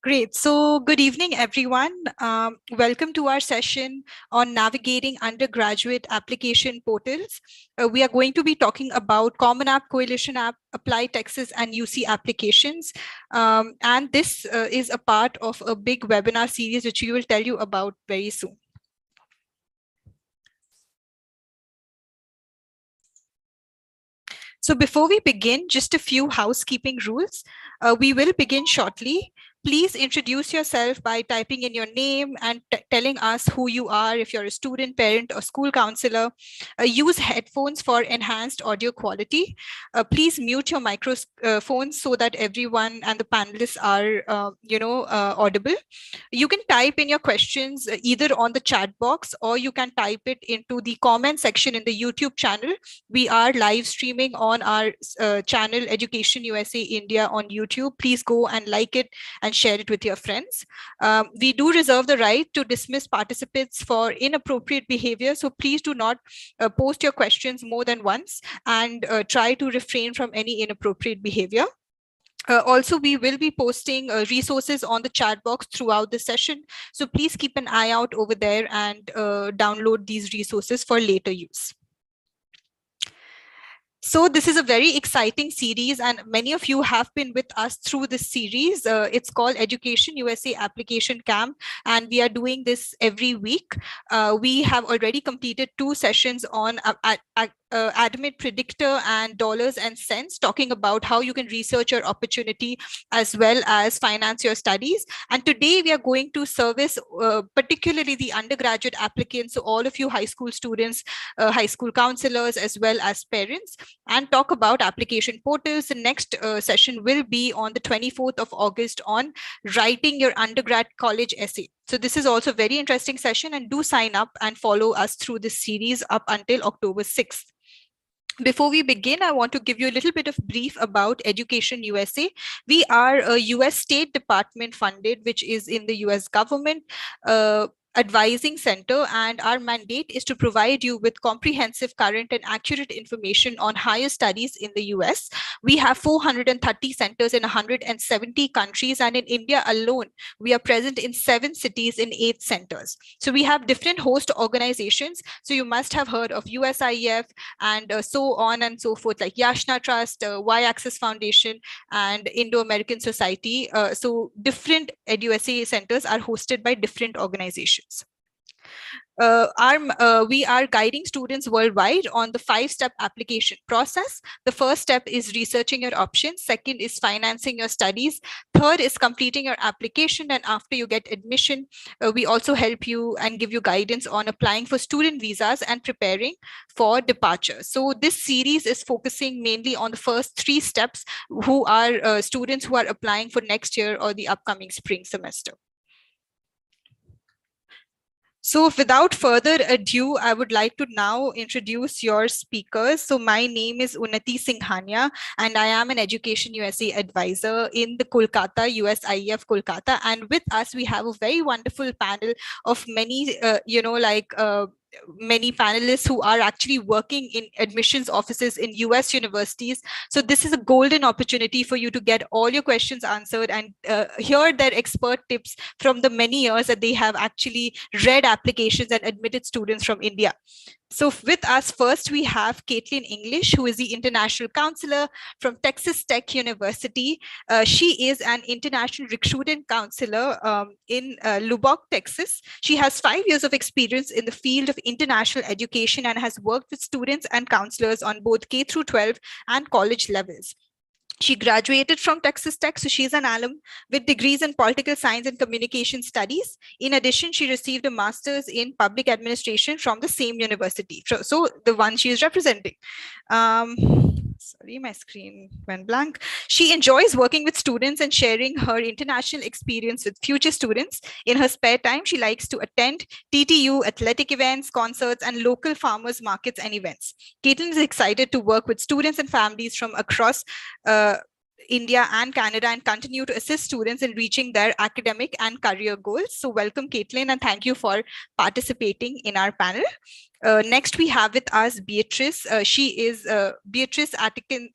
Great. So good evening, everyone. Welcome to our session on navigating undergraduate application portals. We are going to be talking about CommonApp, Coalition App, ApplyTexas, and UC applications. And this is a part of a big webinar series, which we will tell you about very soon. So before we begin, just a few housekeeping rules. We will begin shortly. Please introduce yourself by typing in your name and telling us who you are, if you're a student, parent, or school counselor. Use headphones for enhanced audio quality. Please mute your microphones so that everyone and the panelists are, audible. You can type in your questions either on the chat box or you can type it into the comment section in the YouTube channel. We are live streaming on our channel Education USA India on YouTube. Please go and like it and share it with your friends. We do reserve the right to dismiss participants for inappropriate behavior. So please do not post your questions more than once and try to refrain from any inappropriate behavior. Also, we will be posting resources on the chat box throughout the session. So please keep an eye out over there and download these resources for later use. So this is a very exciting series and many of you have been with us through this series. It's called Education USA Application Camp and we are doing this every week. We have already completed 2 sessions on Admit Predictor and Dollars and Cents, talking about how you can research your opportunity as well as finance your studies. And today we are going to service particularly the undergraduate applicants, so all of you high school students, high school counselors, as well as parents, and talk about application portals. The next session will be on the 24th of August on writing your undergrad college essay. So this is also a very interesting session, and do sign up and follow us through this series up until October 6th. Before we begin, I want to give you a little bit of brief about Education USA. We are a US State Department funded, which is in the US government advising center, and our mandate is to provide you with comprehensive, current, and accurate information on higher studies in the US. We have 430 centers in 170 countries, and in India alone, we are present in 7 cities in 8 centers. So we have different host organizations. So you must have heard of USIF and so on and so forth, like Yashna Trust, Y-Axis Foundation, and Indo-American Society. So different EduSA centers are hosted by different organizations. We are guiding students worldwide on the 5-step application process. The first step is researching your options. Second is financing your studies. Third is completing your application. And after you get admission, we also help you and give you guidance on applying for student visas and preparing for departure. So this series is focusing mainly on the first 3 steps, who are students who are applying for next year or the upcoming spring semester. So without further ado, I would like to now introduce your speakers. So my name is Unnati Singhania, and I am an Education USA advisor in the Kolkata, USIF Kolkata. And with us, we have a very wonderful panel of many, many panelists who are actually working in admissions offices in US universities. So this is a golden opportunity for you to get all your questions answered and hear their expert tips from the many years that they have actually read applications and admitted students from India. So with us first, we have Caitlin English, who is the international counselor from Texas Tech University. She is an international recruiting counselor in Lubbock, Texas. She has 5 years of experience in the field of international education and has worked with students and counselors on both K through 12 and college levels. She graduated from Texas Tech, so she's an alum with degrees in political science and communication studies. In addition, she received a master's in public administration from the same university, so the one she is representing. Sorry, my screen went blank. She enjoys working with students and sharing her international experience with future students. In her spare time, she likes to attend TTU, athletic events, concerts, and local farmers markets and events. Caitlin is excited to work with students and families from across India and Canada and continue to assist students in reaching their academic and career goals. So welcome, Caitlin, and thank you for participating in our panel. Next, we have with us Beatrice. She is Beatrice Atkin.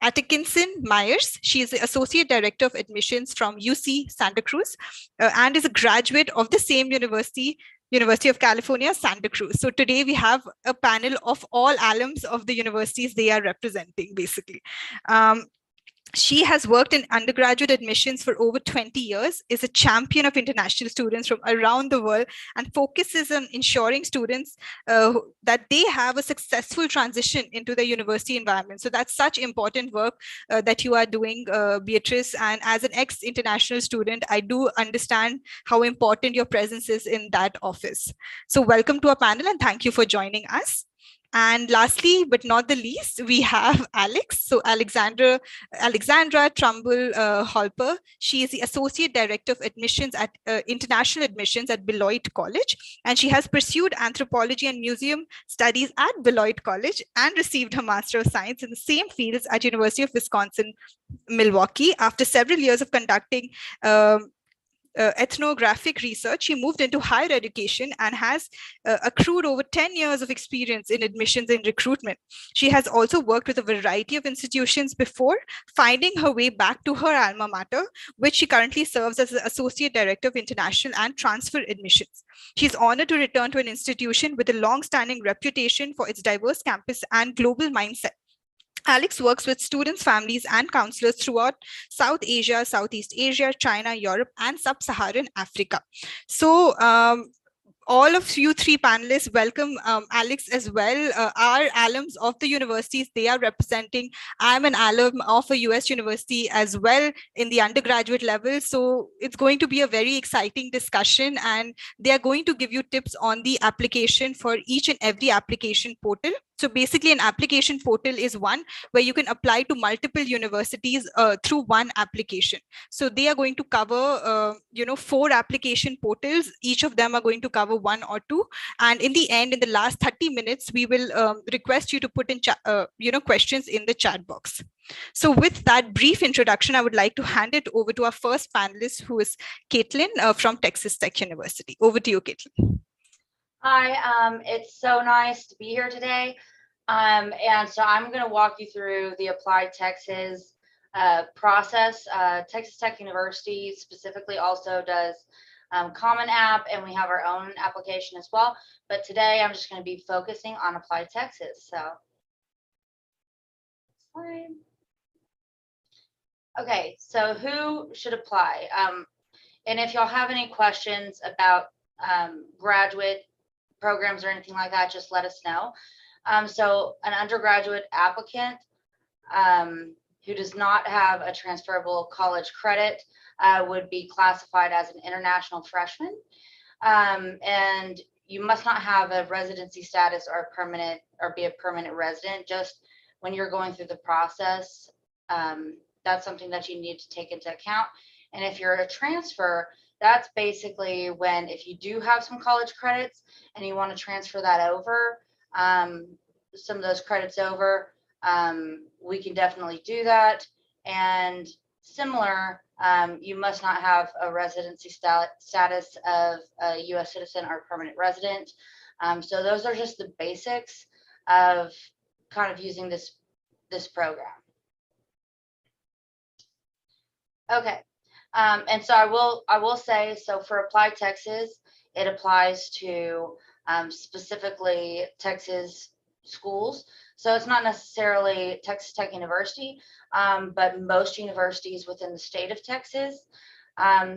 Atkinson Myers. She is the Associate Director of Admissions from UC Santa Cruz and is a graduate of the same university, University of California, Santa Cruz. So today we have a panel of all alums of the universities they are representing, basically. She has worked in undergraduate admissions for over 20 years, is a champion of international students from around the world, and focuses on ensuring students that they have a successful transition into the university environment. So that's such important work that you are doing, Beatrice. And as an ex-international student, I do understand how important your presence is in that office. So welcome to our panel and thank you for joining us. And lastly, but not the least, we have Alex. So Alexandra Trumbull Holper. She is the Associate Director of Admissions at International Admissions at Beloit College. And she has pursued anthropology and museum studies at Beloit College and received her Master of Science in the same fields at University of Wisconsin, Milwaukee. After several years of conducting ethnographic research, she moved into higher education and has accrued over 10 years of experience in admissions and recruitment. She has also worked with a variety of institutions before finding her way back to her alma mater, which she currently serves as the Associate Director of International and Transfer Admissions. She's honored to return to an institution with a long-standing reputation for its diverse campus and global mindset. Alex works with students, families, and counselors throughout South Asia, Southeast Asia, China, Europe, and Sub-Saharan Africa. So all of you three panelists, welcome Alex as well. Our alums of the universities they are representing. I'm an alum of a US university as well in the undergraduate level. So it's going to be a very exciting discussion, and they are going to give you tips on the application for each and every application portal. So basically an application portal is one where you can apply to multiple universities through one application. So they are going to cover, 4 application portals. Each of them are going to cover 1 or 2. And in the end, in the last 30 minutes, we will request you to put in, questions in the chat box. So with that brief introduction, I would like to hand it over to our first panelist, who is Caitlin from Texas Tech University. Over to you, Caitlin. Hi, it's so nice to be here today. And so I'm going to walk you through the ApplyTexas process. Texas Tech University specifically also does CommonApp, and we have our own application as well. But today I'm just going to be focusing on ApplyTexas. So, okay, so who should apply? And if y'all have any questions about graduate programs or anything like that, just let us know. So an undergraduate applicant who does not have a transferable college credit would be classified as an international freshman. And you must not have a residency status or be a permanent resident. Just when you're going through the process, that's something that you need to take into account. And if you're a transfer, that's basically when, if you do have some college credits and you want to transfer that over, some of those credits over, we can definitely do that. And similar, you must not have a residency status of a U.S. citizen or permanent resident. So those are just the basics of kind of using this program. Okay. And so I will say, so for ApplyTexas, it applies to specifically Texas schools. So it's not necessarily Texas Tech University, but most universities within the state of Texas.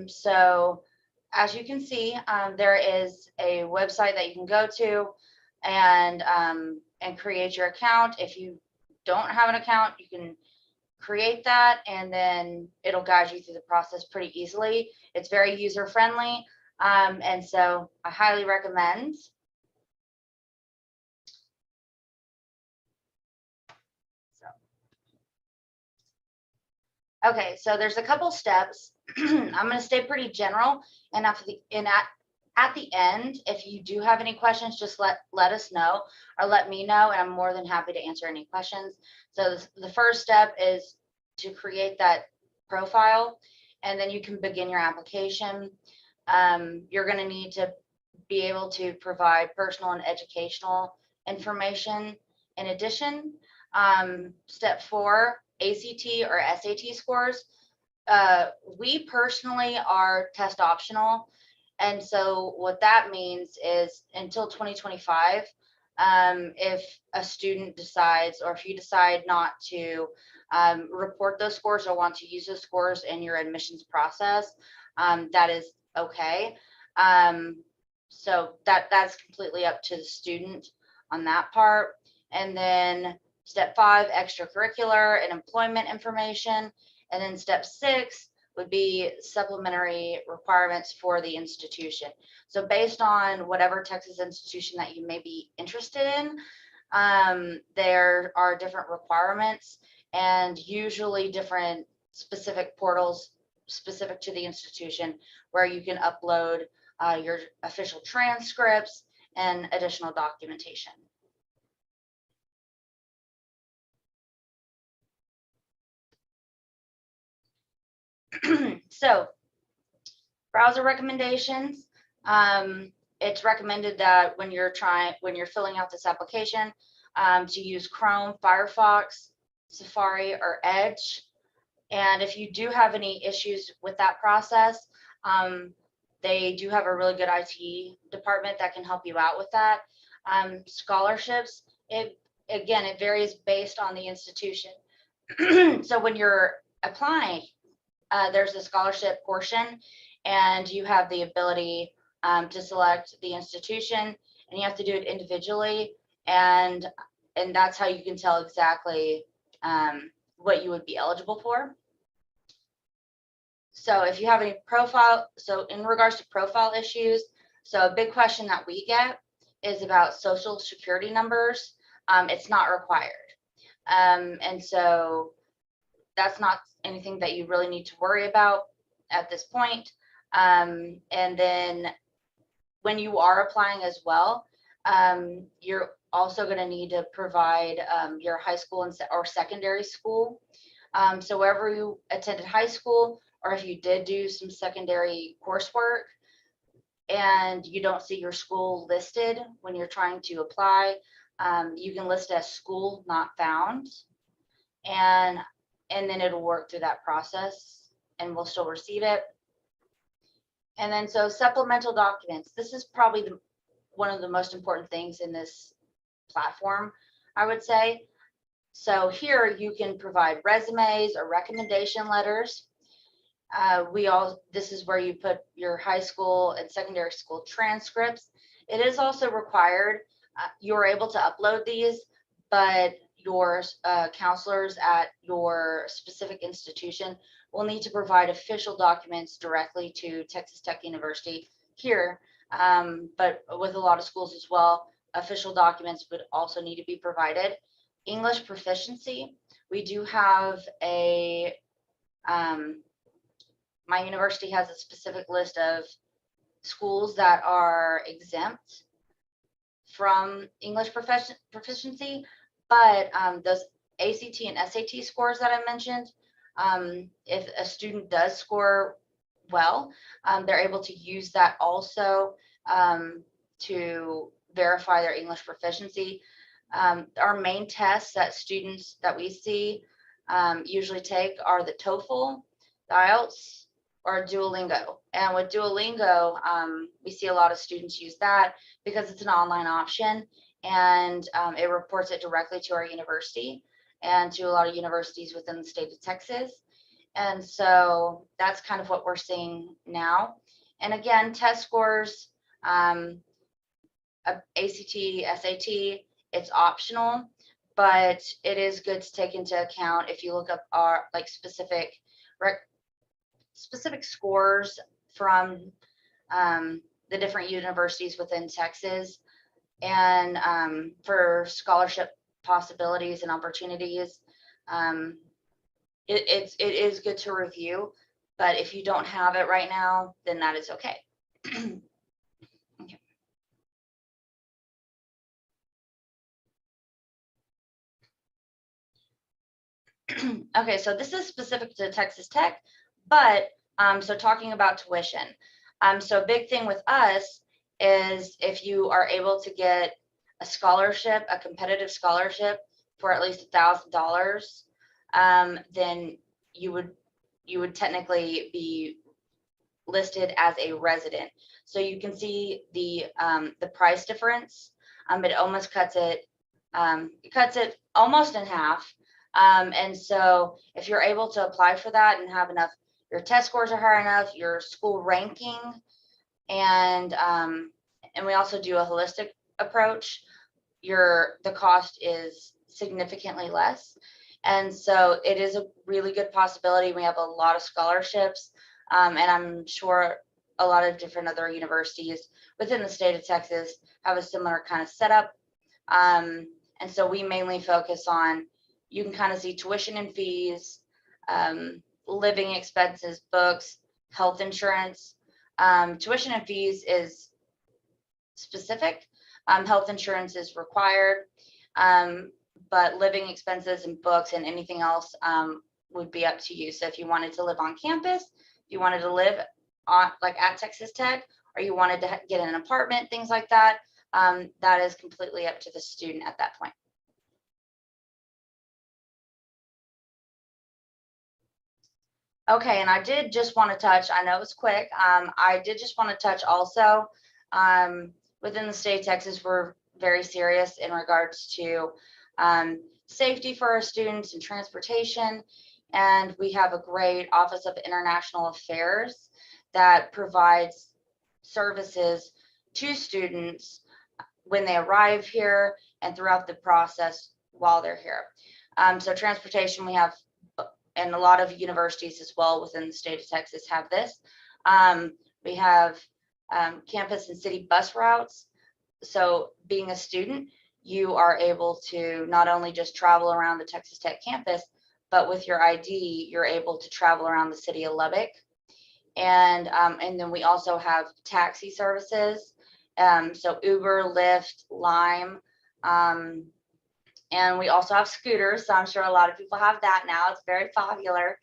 So as you can see, there is a website that you can go to and create your account. If you don't have an account, you can create that, and then it'll guide you through the process pretty easily. It's very user friendly, and so I highly recommend. Okay, so there's a couple steps. I'm going to stay pretty general, and at the end, if you do have any questions, just let us know or let me know, and I'm more than happy to answer any questions. So the first step is to create that profile, and then you can begin your application. You're going to need to be able to provide personal and educational information. In addition, step 4 ACT or SAT scores, we personally are test optional. And so what that means is until 2025, if a student decides, or if you decide not to report those scores or want to use those scores in your admissions process, that is okay. So that's completely up to the student on that part. And then step 5, extracurricular and employment information. And then step 6 would be supplementary requirements for the institution. So based on whatever Texas institution that you may be interested in, there are different requirements and usually different specific portals specific to the institution where you can upload your official transcripts and additional documentation. So, browser recommendations. It's recommended that when you're filling out this application, to use Chrome, Firefox, Safari, or Edge. And if you do have any issues with that process, they do have a really good IT department that can help you out with that. Scholarships, it varies based on the institution. So when you're applying, there's a scholarship portion, and you have the ability to select the institution, and you have to do it individually, and that's how you can tell exactly what you would be eligible for. So if you have any so in regards to profile issues, so a big question that we get is about social security numbers. It's not required. And so that's not anything that you really need to worry about at this point. And then when you are applying as well, you're also going to need to provide your high school or secondary school. So wherever you attended high school, or if you did do some secondary coursework and you don't see your school listed when you're trying to apply, you can list as school not found, and then it'll work through that process and we'll still receive it. And then so supplemental documents. This is probably one of the most important things in this platform, I would say. So here you can provide resumes or recommendation letters. This is where you put your high school and secondary school transcripts. It is also required. You're able to upload these, but your counselors at your specific institution will need to provide official documents directly to Texas Tech University here. But with a lot of schools as well, official documents would also need to be provided. English proficiency. We do have my university has a specific list of schools that are exempt from English proficiency, but those ACT and SAT scores that I mentioned, if a student does score well, they're able to use that also to verify their English proficiency. Our main tests that students that we see usually take are the TOEFL, the IELTS, or Duolingo. And with Duolingo, we see a lot of students use that because it's an online option, and it reports it directly to our university and to a lot of universities within the state of Texas. And so that's kind of what we're seeing now. And again, test scores, ACT, SAT, it's optional, but it is good to take into account if you look up our specific scores from the different universities within Texas, and for scholarship possibilities and opportunities. It is good to review, but if you don't have it right now, then that is okay. Okay. Okay, so this is specific to Texas Tech, but so talking about tuition. So a big thing with us is if you are able to get a scholarship, a competitive scholarship for at least $1,000, then you would technically be listed as a resident. So you can see the price difference. It almost cuts it almost in half. And so if you're able to apply for that and have enough, your test scores are high enough, your school ranking, and we also do a holistic approach, the cost is significantly less. And so it is a really good possibility. We have a lot of scholarships, and I'm sure a lot of different other universities within the state of Texas have a similar kind of setup. And so we mainly focus on, you can kind of see tuition and fees, living expenses, books, health insurance. Tuition and fees is specific. Health insurance is required, but living expenses and books and anything else would be up to you. So if you wanted to live on campus, if you wanted to live on like at Texas Tech, or you wanted to get an apartment, things like that, that is completely up to the student at that point. Okay, and I did just want to touch, I know it's quick, I did just want to touch also, within the state of Texas, we're very serious in regards to safety for our students and transportation. And we have a great Office of International Affairs that provides services to students when they arrive here and throughout the process while they're here. So transportation, we have, and a lot of universities as well within the state of Texas have this. We have campus and city bus routes. So being a student, you are able to not only just travel around the Texas Tech campus, but with your ID, you're able to travel around the city of Lubbock. And then we also have taxi services. So Uber, Lyft, Lime, and we also have scooters. So I'm sure a lot of people have that now. It's very popular.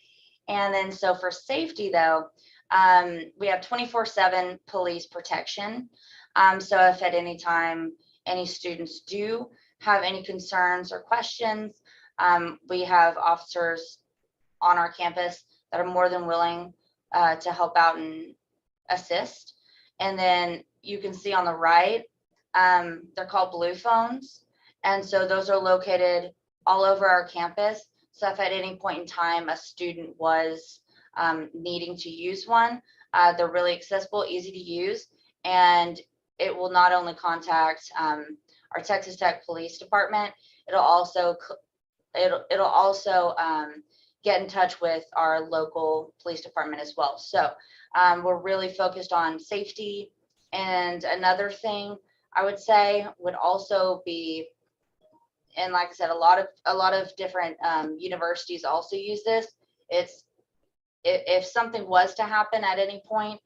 And then so for safety though, we have 24/7 police protection. So if at any time any students do have any concerns or questions, we have officers on our campus that are more than willing to help out and assist. And then you can see on the right, they're called blue phones. And so those are located all over our campus. So if at any point in time a student was needing to use one, they're really accessible, easy to use, and it will not only contact our Texas Tech Police Department, it'll also get in touch with our local police department as well. So we're really focused on safety. And another thing I would say would also be, and like I said, a lot of different universities also use this. It's if something was to happen at any point,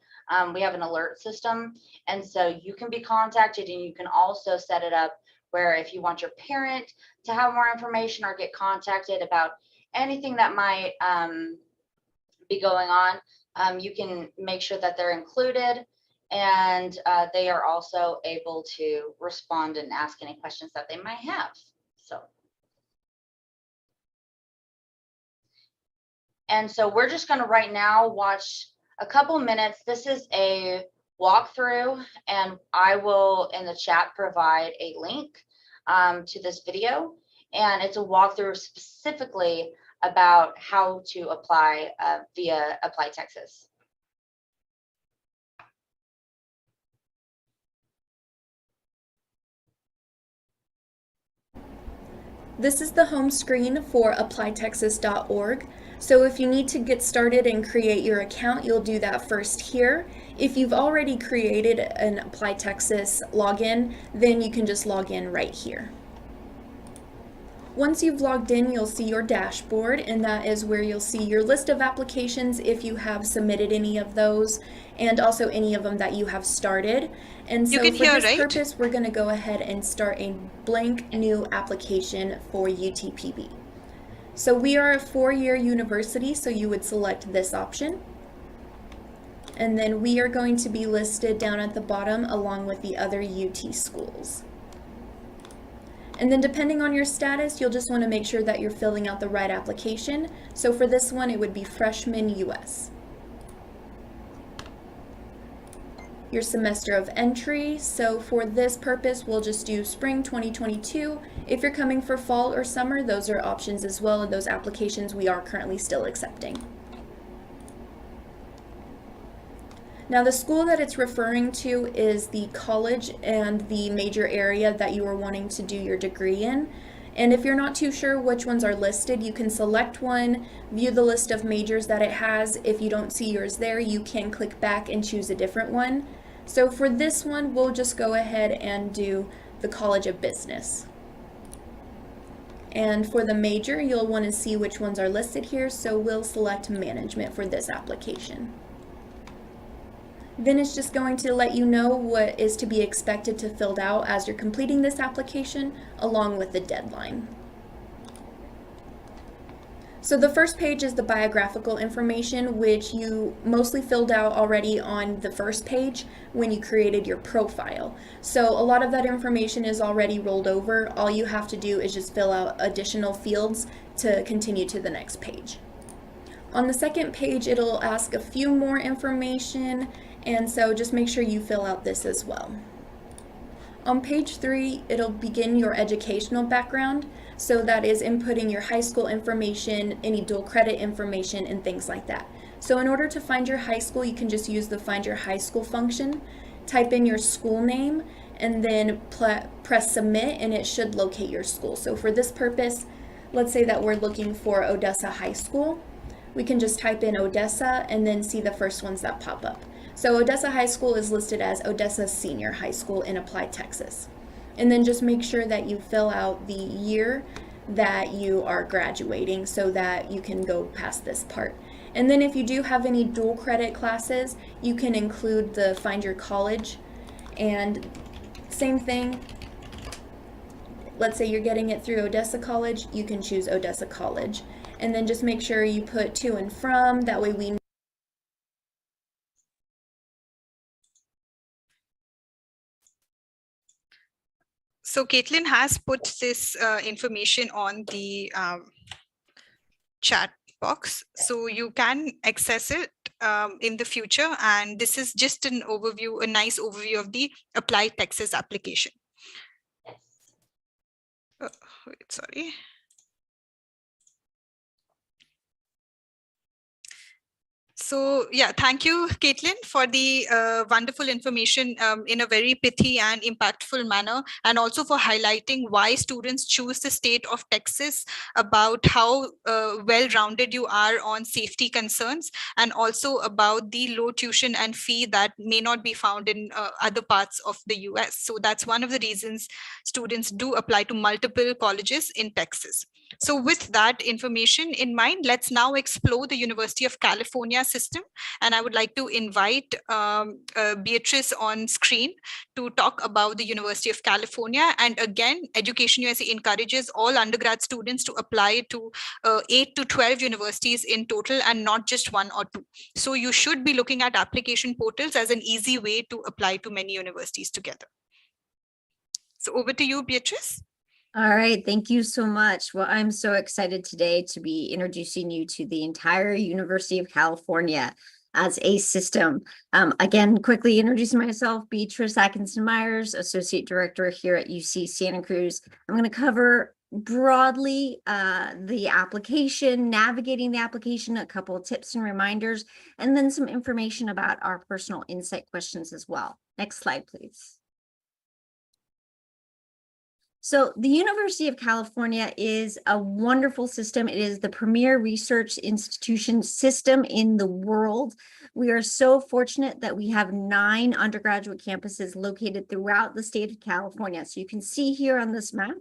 we have an alert system, and so you can be contacted, and you can also set it up where if you want your parent to have more information or get contacted about anything that might be going on, you can make sure that they're included, and they are also able to respond and ask any questions that they might have. And so we're just going to right now watch a couple minutes. This is a walkthrough, and I will in the chat provide a link to this video. And it's a walkthrough specifically about how to apply via ApplyTexas. This is the home screen for ApplyTexas.org. So if you need to get started and create your account, you'll do that first here. If you've already created an ApplyTexas login, then you can just log in right here. Once you've logged in, you'll see your dashboard, and that is where you'll see your list of applications if you have submitted any of those, and also any of them that you have started. And so for this purpose, we're going to go ahead and start a blank new application for Utpb. So we are a 4-year university, so you would select this option. And then we are going to be listed down at the bottom along with the other UT schools. And then depending on your status, you'll just want to make sure that you're filling out the right application. So for this one, it would be Freshman US. Your semester of entry. So for this purpose, we'll just do spring 2022. If you're coming for fall or summer, those are options as well, and those applications we are currently still accepting. Now the school that it's referring to is the college and the major area that you are wanting to do your degree in. And if you're not too sure which ones are listed, you can select one, view the list of majors that it has. If you don't see yours there, you can click back and choose a different one. So for this one, we'll just go ahead and do the College of Business. And for the major, you'll want to see which ones are listed here, so we'll select management for this application. Then it's just going to let you know what is to be expected to fill out as you're completing this application, along with the deadline. So the first page is the biographical information, which you mostly filled out already on the first page when you created your profile. So a lot of that information is already rolled over. All you have to do is just fill out additional fields to continue to the next page. On the second page, it'll ask a few more information, and so just make sure you fill out this as well. On page 3, it'll begin your educational background. So that is inputting your high school information, any dual credit information, and things like that. So in order to find your high school, you can just use the Find Your High School function, type in your school name, and then press Submit, and it should locate your school. So for this purpose, let's say that we're looking for Odessa High School. We can just type in Odessa and then see the first ones that pop up. So Odessa High School is listed as Odessa Senior High School in ApplyTexas. And then just make sure that you fill out the year that you are graduating so that you can go past this part. And then if you do have any dual credit classes, you can include the Find Your College. And same thing, let's say you're getting it through Odessa College, you can choose Odessa College. And then just make sure you put to and from, that way we know. So Caitlin has put this information on the chat box, so you can access it in the future. And this is just an overview, a nice overview of the ApplyTexas application. Oh, wait, sorry. So yeah, thank you, Caitlin, for the wonderful information in a very pithy and impactful manner, and also for highlighting why students choose the state of Texas, about how well-rounded you are on safety concerns, and also about the low tuition and fee that may not be found in other parts of the US. So that's one of the reasons students do apply to multiple colleges in Texas. So with that information in mind, let's now explore the University of California system. And I would like to invite Beatrice on screen to talk about the University of California. And again, EducationUSA encourages all undergrad students to apply to 8 to 12 universities in total, and not just 1 or 2. So you should be looking at application portals as an easy way to apply to many universities together. So over to you, Beatrice. All right, thank you so much. Well, I'm so excited today to be introducing you to the entire University of California as a system. Again, quickly introducing myself, Beatrice Atkinson-Myers, Associate Director here at UC Santa Cruz. I'm going to cover broadly the application, navigating the application, a couple of tips and reminders, and then some information about our personal insight questions as well. Next slide, please. So the University of California is a wonderful system. It is the premier research institution system in the world. We are so fortunate that we have 9 undergraduate campuses located throughout the state of California. So you can see here on this map,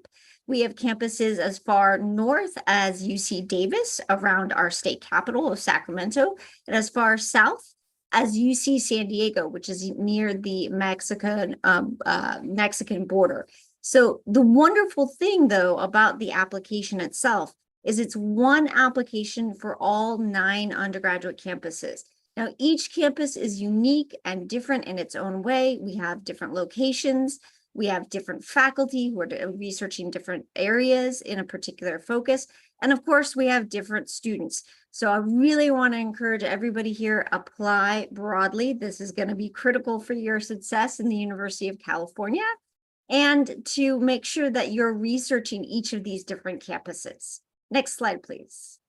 we have campuses as far north as UC Davis around our state capital of Sacramento, and as far south as UC San Diego, which is near the Mexican border. So the wonderful thing, though, about the application itself is it's one application for all 9 undergraduate campuses. Now, each campus is unique and different in its own way. We have different locations. We have different faculty who are researching different areas in a particular focus. And of course, we have different students. So I really want to encourage everybody here, apply broadly. This is going to be critical for your success in the University of California, and to make sure that you're researching each of these different campuses. Next slide, please.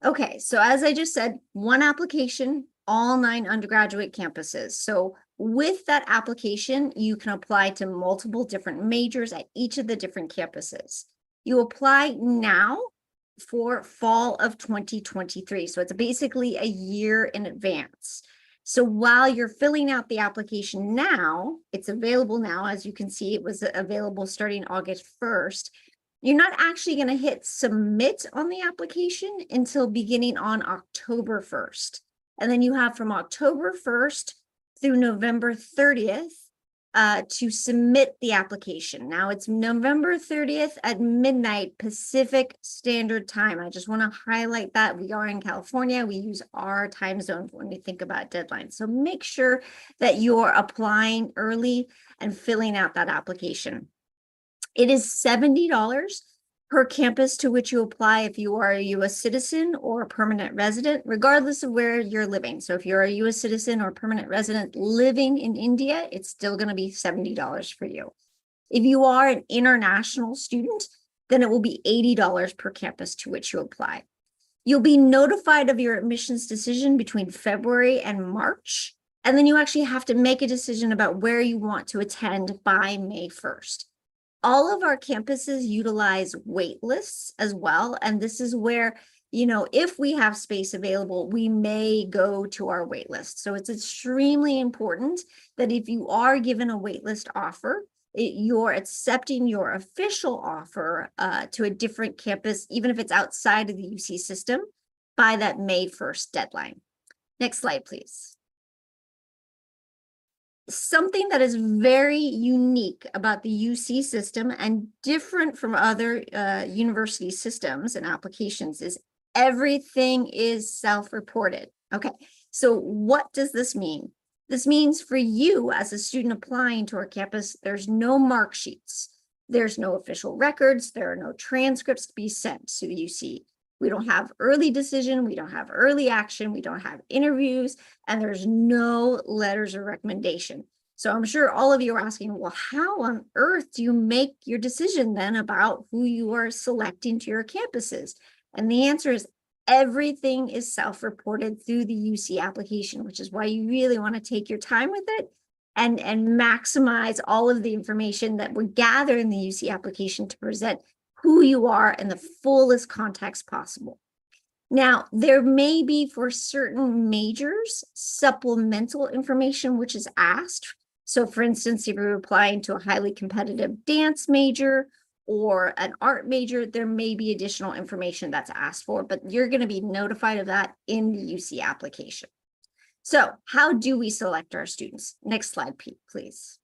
Okay, so as I just said, one application, all 9 undergraduate campuses. So with that application, you can apply to multiple different majors at each of the different campuses. You apply now for fall of 2023. So it's basically a year in advance. So while you're filling out the application now, it's available now. As you can see, it was available starting August 1st. You're not actually going to hit submit on the application until beginning on October 1st. And then you have from October 1st through November 30th to submit the application. Now it's November 30th at midnight Pacific Standard Time. I just want to highlight that we are in California. We use our time zone when we think about deadlines. So make sure that you're applying early and filling out that application. It is $70 per campus to which you apply if you are a U.S. citizen or a permanent resident, regardless of where you're living. So if you're a U.S. citizen or permanent resident living in India, it's still going to be $70 for you. If you are an international student, then it will be $80 per campus to which you apply. You'll be notified of your admissions decision between February and March, and then you actually have to make a decision about where you want to attend by May 1st. All of our campuses utilize wait lists as well. And this is where, you know, if we have space available, we may go to our wait list. So it's extremely important that if you are given a wait list offer, you're accepting your official offer to a different campus, even if it's outside of the UC system, by that May 1st deadline. Next slide, please. Something that is very unique about the UC system and different from other university systems and applications is everything is self-reported. Okay, so what does this mean? This means for you as a student applying to our campus, there's no mark sheets. There's no official records. There are no transcripts to be sent to the UC. We don't have early decision. We don't have early action. We don't have interviews, and there's no letters of recommendation. So I'm sure all of you are asking, well, how on earth do you make your decision then about who you are selecting to your campuses? And the answer is everything is self-reported through the UC application, which is why you really want to take your time with it and maximize all of the information that we gather in the UC application to present who you are in the fullest context possible. Now, there may be for certain majors supplemental information which is asked. So for instance, if you're applying to a highly competitive dance major or an art major, there may be additional information that's asked for, but you're going to be notified of that in the UC application. So how do we select our students? Next slide, please.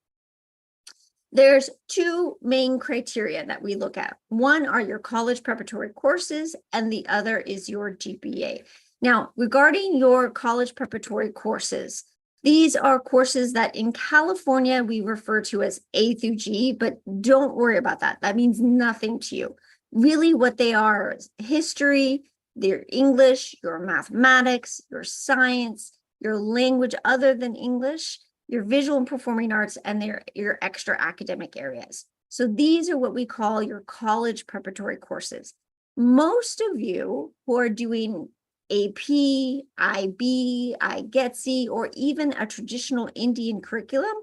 There's 2 main criteria that we look at. One are your college preparatory courses, and the other is your GPA. Now, regarding your college preparatory courses, these are courses that in California we refer to as A through G, but don't worry about that. That means nothing to you. Really what they are is history, their English, your mathematics, your science, your language other than English, your visual and performing arts, and your extra academic areas. So these are what we call your college preparatory courses. Most of you who are doing AP, IB, IGETC, or even a traditional Indian curriculum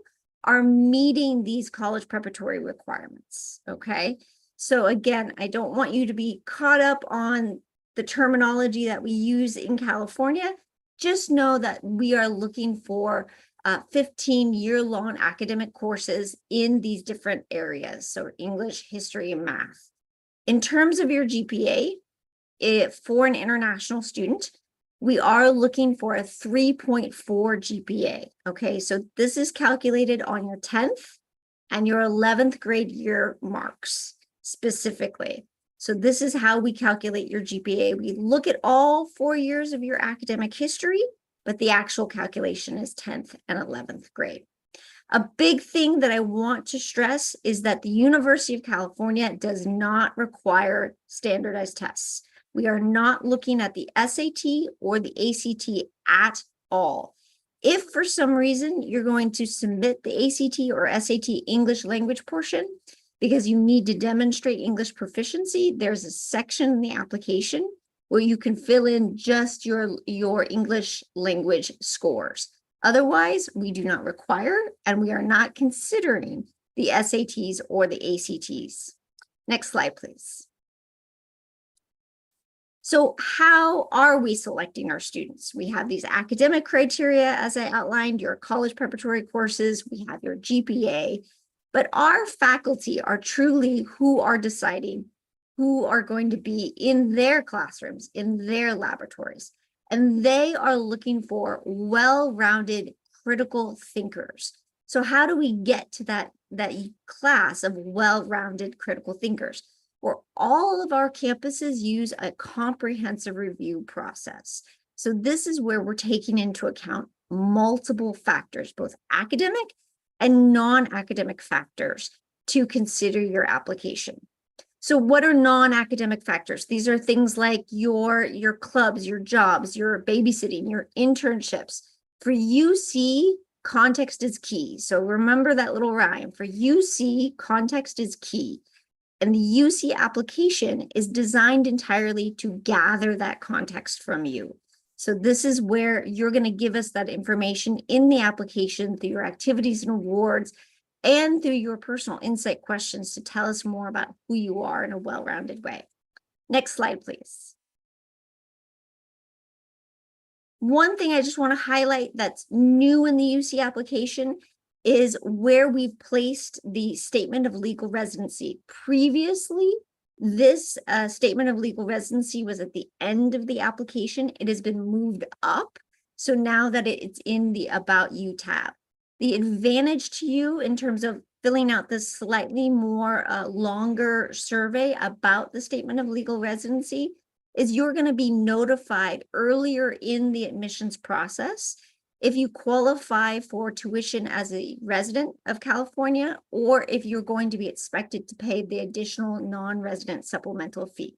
are meeting these college preparatory requirements, okay? So again, I don't want you to be caught up on the terminology that we use in California. Just know that we are looking for 15-year-long academic courses in these different areas, so English, history, and math. In terms of your GPA, for an international student, we are looking for a 3.4 GPA, okay? So this is calculated on your 10th and your 11th grade year marks specifically. So this is how we calculate your GPA. We look at all 4 years of your academic history, but the actual calculation is 10th and 11th grade. A big thing that I want to stress is that the University of California does not require standardized tests. We are not looking at the SAT or the ACT at all. If for some reason you're going to submit the ACT or SAT English language portion because you need to demonstrate English proficiency, there's a section in the application where you can fill in just your English language scores. Otherwise, we do not require, and we are not considering the SATs or the ACTs. Next slide, please. So how are we selecting our students? We have these academic criteria, as I outlined, your college preparatory courses, we have your GPA, but our faculty are truly who are deciding who are going to be in their classrooms, in their laboratories. And they are looking for well-rounded critical thinkers. So how do we get to that class of well-rounded critical thinkers? Where all of our campuses use a comprehensive review process. So this is where we're taking into account multiple factors, both academic and non-academic factors to consider your application. So what are non-academic factors? These are things like your clubs, your jobs, your babysitting, your internships. For UC, context is key. So remember that little rhyme. For UC, context is key. And the UC application is designed entirely to gather that context from you. So this is where you're going to give us that information in the application through your activities and awards and through your personal insight questions to tell us more about who you are in a well-rounded way. Next slide, please. One thing I just want to highlight that's new in the UC application is where we've placed the statement of legal residency. Previously, this statement of legal residency was at the end of the application. It has been moved up. So now that it's in the About You tab. The advantage to you in terms of filling out this slightly more longer survey about the statement of legal residency is you're going to be notified earlier in the admissions process if you qualify for tuition as a resident of California, or if you're going to be expected to pay the additional non-resident supplemental fee.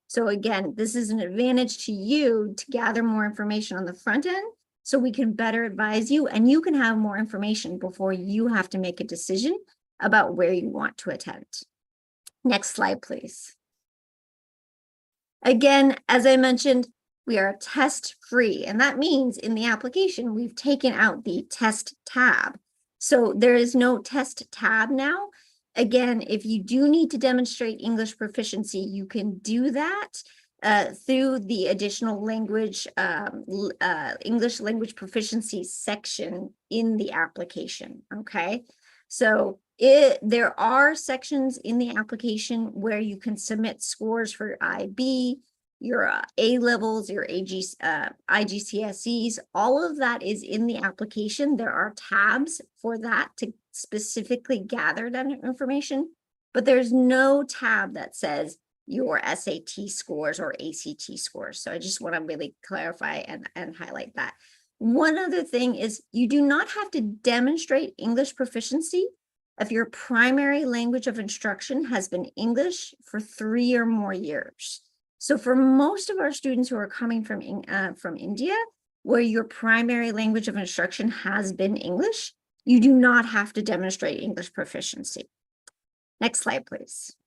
So again, this is an advantage to you to gather more information on the front end so we can better advise you and you can have more information before you have to make a decision about where you want to attend. Next slide, please. Again, as I mentioned, we are test-free, and that means in the application, we've taken out the test tab. So there is no test tab now. Again, if you do need to demonstrate English proficiency, you can do that through the additional language, English language proficiency section in the application, okay? So there are sections in the application where you can submit scores for IB, your A-levels, your IGCSEs, all of that is in the application. There are tabs for that to specifically gather that information, but there's no tab that says your SAT scores or ACT scores. So I just want to really clarify and highlight that. One other thing is you do not have to demonstrate English proficiency if your primary language of instruction has been English for 3 or more years. So for most of our students who are coming from India, where your primary language of instruction has been English, you do not have to demonstrate English proficiency. Next slide, please.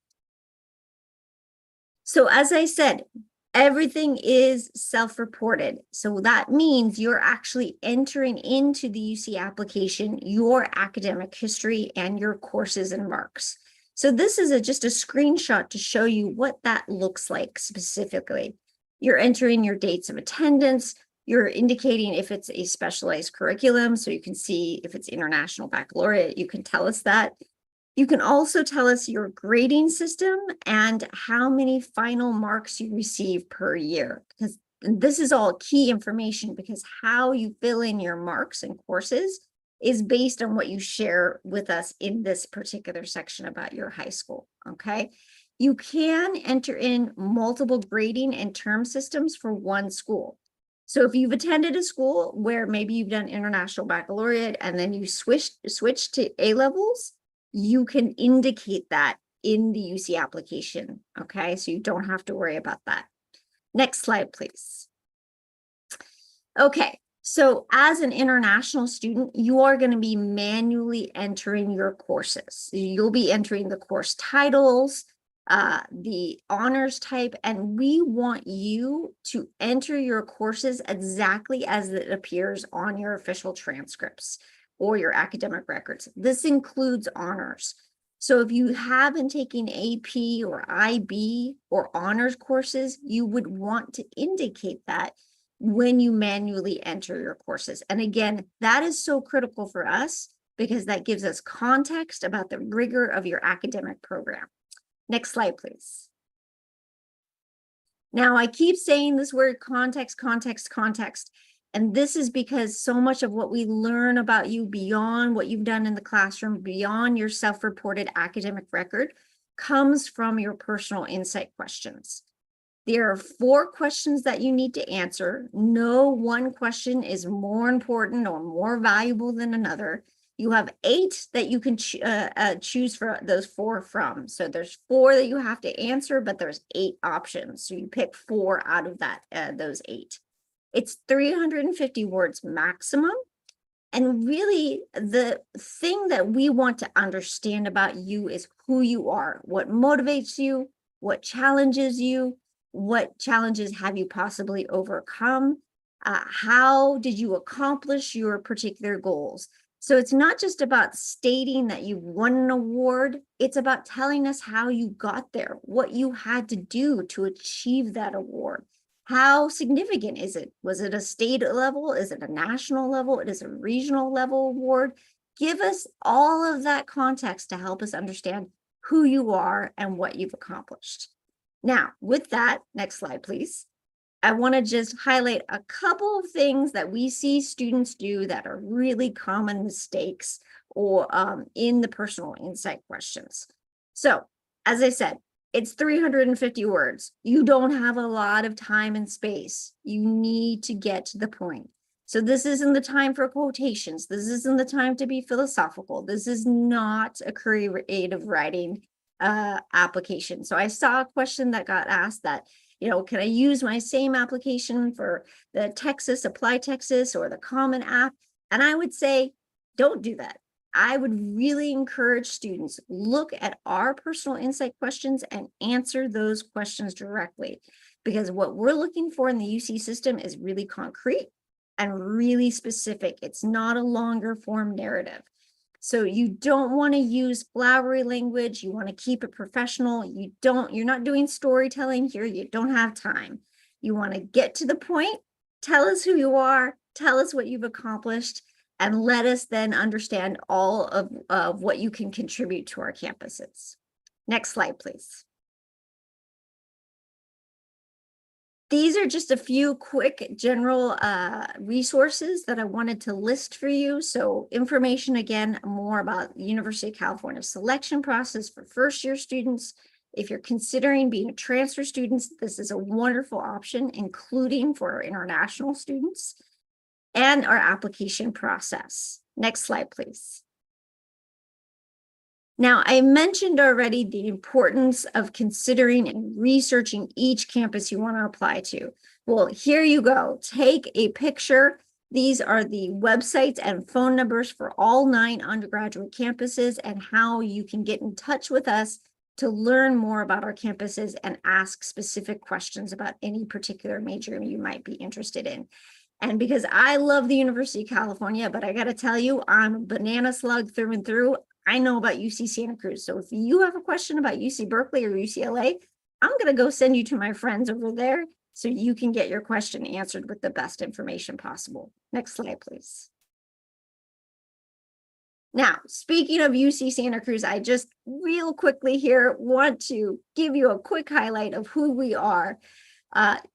So as I said, everything is self-reported. So that means you're actually entering into the UC application your academic history and your courses and marks. So this is just a screenshot to show you what that looks like specifically. You're entering your dates of attendance. You're indicating if it's a specialized curriculum. So you can see if it's International Baccalaureate, you can tell us that. You can also tell us your grading system and how many final marks you receive per year, because this is all key information, because how you fill in your marks and courses is based on what you share with us in this particular section about your high school, okay? You can enter in multiple grading and term systems for one school. So if you've attended a school where maybe you've done international baccalaureate and then you switch to A-levels, you can indicate that in the UC application, okay? So you don't have to worry about that. Next slide, please. Okay, so as an international student, you are going to be manually entering your courses. You'll be entering the course titles, the honors type, and we want you to enter your courses exactly as it appears on your official transcripts or your academic records. This includes honors. So if you have been taking AP or IB or honors courses, you would want to indicate that when you manually enter your courses. And again, that is so critical for us because that gives us context about the rigor of your academic program. Next slide, please. Now, I keep saying this word context, context, context. And this is because so much of what we learn about you beyond what you've done in the classroom, beyond your self-reported academic record, comes from your personal insight questions. There are 4 questions that you need to answer. No one question is more important or more valuable than another. You have 8 that you can choose for those 4 from. So there's 4 that you have to answer, but there's 8 options. So you pick 4 out of that those 8. It's 350 words maximum. And really, the thing that we want to understand about you is who you are, what motivates you, what challenges you, what challenges have you possibly overcome, how did you accomplish your particular goals. So it's not just about stating that you won an award, it's about telling us how you got there, what you had to do to achieve that award. How significant is it? Was it a state level? Is it a national level? It is a regional level award. Give us all of that context to help us understand who you are and what you've accomplished. Now, with that, next slide, please. I want to just highlight a couple of things that we see students do that are really common mistakes or in the personal insight questions. So, as I said, it's 350 words. You don't have a lot of time and space. You need to get to the point. So this isn't the time for quotations. This isn't the time to be philosophical. This is not a creative writing application. So I saw a question that got asked that, can I use my same application for the Texas, ApplyTexas, or the CommonApp? And I would say, don't do that. I would really encourage students, look at our personal insight questions and answer those questions directly, because what we're looking for in the UC system is really concrete and really specific. It's not a longer form narrative. So you don't want to use flowery language. You want to keep it professional. You're not doing storytelling here. You don't have time. You want to get to the point, tell us who you are, tell us what you've accomplished, and let us then understand all of what you can contribute to our campuses. Next slide, please. These are just a few quick general resources that I wanted to list for you. So information, again, more about the University of California selection process for first-year students. If you're considering being a transfer student, this is a wonderful option, including for our international students, and our application process. Next slide, please. Now, I mentioned already the importance of considering and researching each campus you want to apply to. Well, here you go. Take a picture. These are the websites and phone numbers for all 9 undergraduate campuses and how you can get in touch with us to learn more about our campuses and ask specific questions about any particular major you might be interested in. And because I love the University of California, but I got to tell you, I'm a banana slug through and through. I know about UC Santa Cruz. So if you have a question about UC Berkeley or UCLA, I'm going to go send you to my friends over there so you can get your question answered with the best information possible. Next slide, please. Now, speaking of UC Santa Cruz, I just real quickly here want to give you a quick highlight of who we are.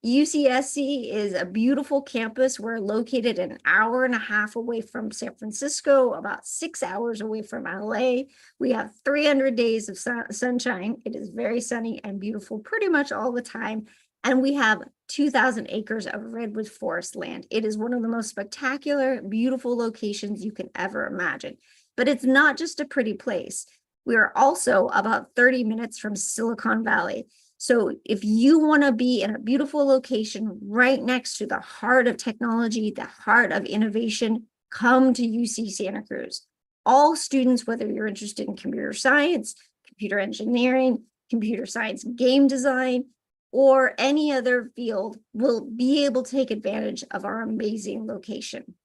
UCSC is a beautiful campus. We're located an hour and a half away from San Francisco, about 6 hours away from LA. We have 300 days of sunshine. It is very sunny and beautiful pretty much all the time. And we have 2,000 acres of redwood forest land. It is one of the most spectacular, beautiful locations you can ever imagine. But it's not just a pretty place. We are also about 30 minutes from Silicon Valley. So if you want to be in a beautiful location right next to the heart of technology, the heart of innovation, come to UC Santa Cruz. All students, whether you're interested in computer science, computer engineering, computer science game design, or any other field, will be able to take advantage of our amazing location.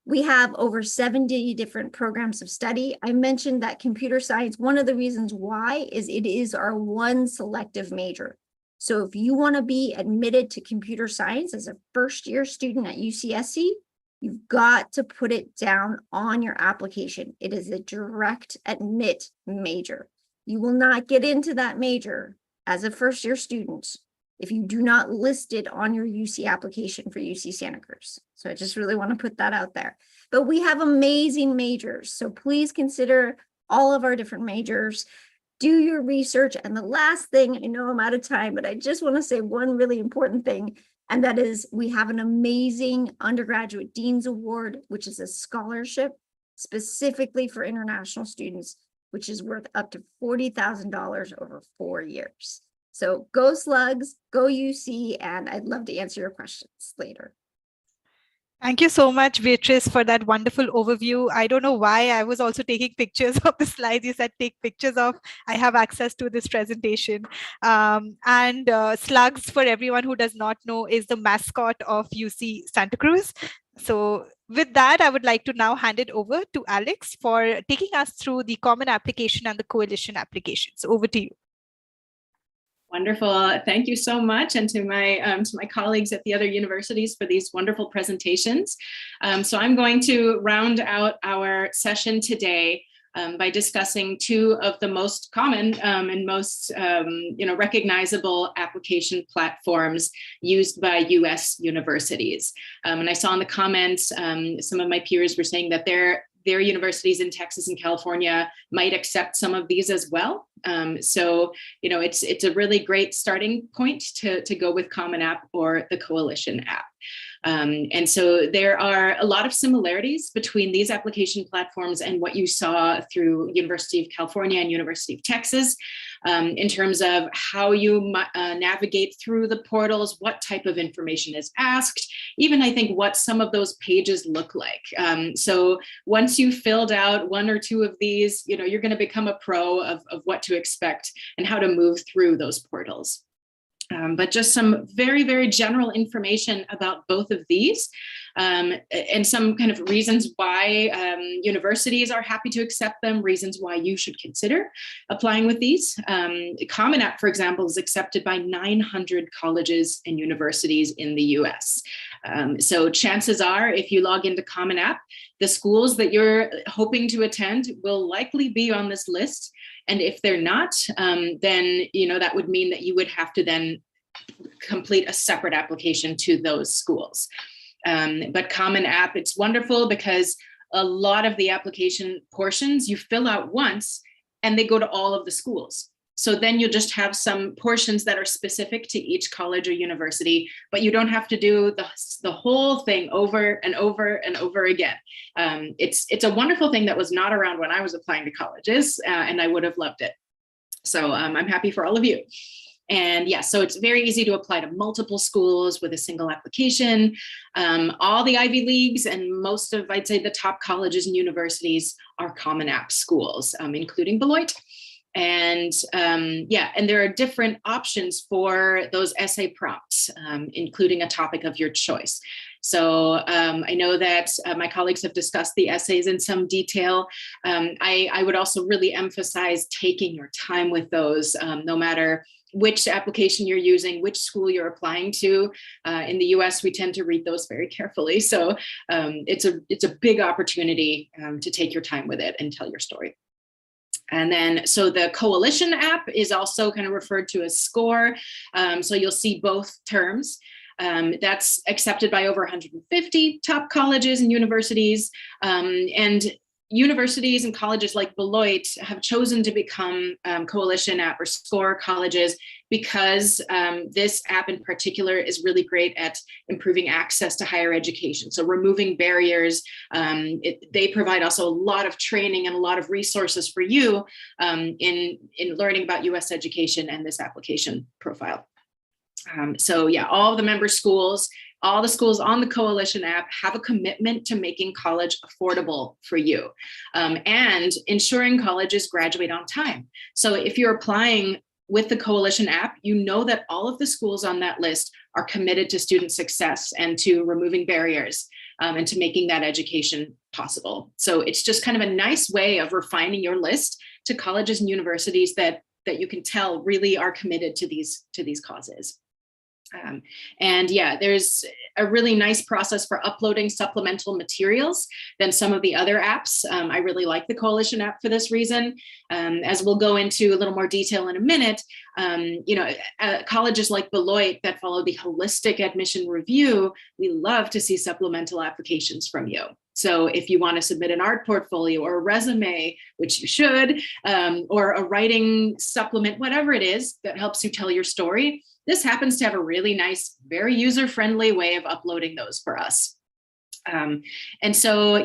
We have over 70 different programs of study. I mentioned that computer science, one of the reasons why is it is our one selective major. So if you want to be admitted to computer science as a first-year student at UCSC, you've got to put it down on your application. It is a direct admit major. You will not get into that major as a first-year student if you do not list it on your UC application for UC Santa Cruz. So I just really want to put that out there. But we have amazing majors, so please consider all of our different majors. Do your research. And the last thing, I know I'm out of time, but I just want to say one really important thing, and that is we have an amazing Undergraduate Dean's Award, which is a scholarship specifically for international students, which is worth up to $40,000 over 4 years. So go Slugs, go UC, and I'd love to answer your questions later. Thank you so much, Beatrice, for that wonderful overview. I don't know why I was also taking pictures of the slides you said take pictures of. I have access to this presentation. Slugs, for everyone who does not know, is the mascot of UC Santa Cruz. So with that, I would like to now hand it over to Alex for taking us through the Common Application and the Coalition applications. Over to you. Wonderful. Thank you so much. And to my colleagues at the other universities for these wonderful presentations. So I'm going to round out our session today by discussing two of the most common and most recognizable application platforms used by US universities. And I saw in the comments, some of my peers were saying that their universities in Texas and California might accept some of these as well. So, it's a really great starting point to go with CommonApp or the Coalition app. And so there are a lot of similarities between these application platforms and what you saw through University of California and University of Texas in terms of how you navigate through the portals, what type of information is asked, even I think what some of those pages look like. So once you filled out one or two of these, you're going to become a pro of what to expect and how to move through those portals. But just some very, very general information about both of these and some kind of reasons why universities are happy to accept them, reasons why you should consider applying with these. CommonApp, for example, is accepted by 900 colleges and universities in the US. So chances are, if you log into CommonApp, the schools that you're hoping to attend will likely be on this list. And if they're not, then that would mean that you would have to then complete a separate application to those schools. But CommonApp, it's wonderful because a lot of the application portions you fill out once and they go to all of the schools. So then you'll just have some portions that are specific to each college or university, but you don't have to do the whole thing over and over and over again. It's a wonderful thing that was not around when I was applying to colleges, and I would have loved it. So I'm happy for all of you. And yeah, so it's very easy to apply to multiple schools with a single application. All the Ivy Leagues and most of, I'd say, the top colleges and universities are CommonApp schools, including Beloit. And and there are different options for those essay prompts, including a topic of your choice. So I know that my colleagues have discussed the essays in some detail. I would also really emphasize taking your time with those, no matter which application you're using, which school you're applying to. In the US, we tend to read those very carefully. So it's a big opportunity to take your time with it and tell your story. And then, so the Coalition app is also kind of referred to as SCORE. So you'll see both terms. That's accepted by over 150 top colleges and universities. And universities and colleges like Beloit have chosen to become Coalition App or SCORE colleges because this app in particular is really great at improving access to higher education. So removing barriers. They provide also a lot of training and a lot of resources for you in learning about US education and this application profile. So yeah, all the member schools, all the schools on the Coalition app have a commitment to making college affordable for you and ensuring colleges graduate on time. So if you're applying with the Coalition app, you know that all of the schools on that list are committed to student success and to removing barriers and to making that education possible. So it's just kind of a nice way of refining your list to colleges and universities that you can tell really are committed to these causes. And yeah, there's a really nice process for uploading supplemental materials than some of the other apps. I really like the Coalition app for this reason. As we'll go into a little more detail in a minute, colleges like Beloit that follow the holistic admission review, we love to see supplemental applications from you. So if you want to submit an art portfolio or a resume, which you should, or a writing supplement, whatever it is that helps you tell your story, this happens to have a really nice, very user-friendly way of uploading those for us. And so,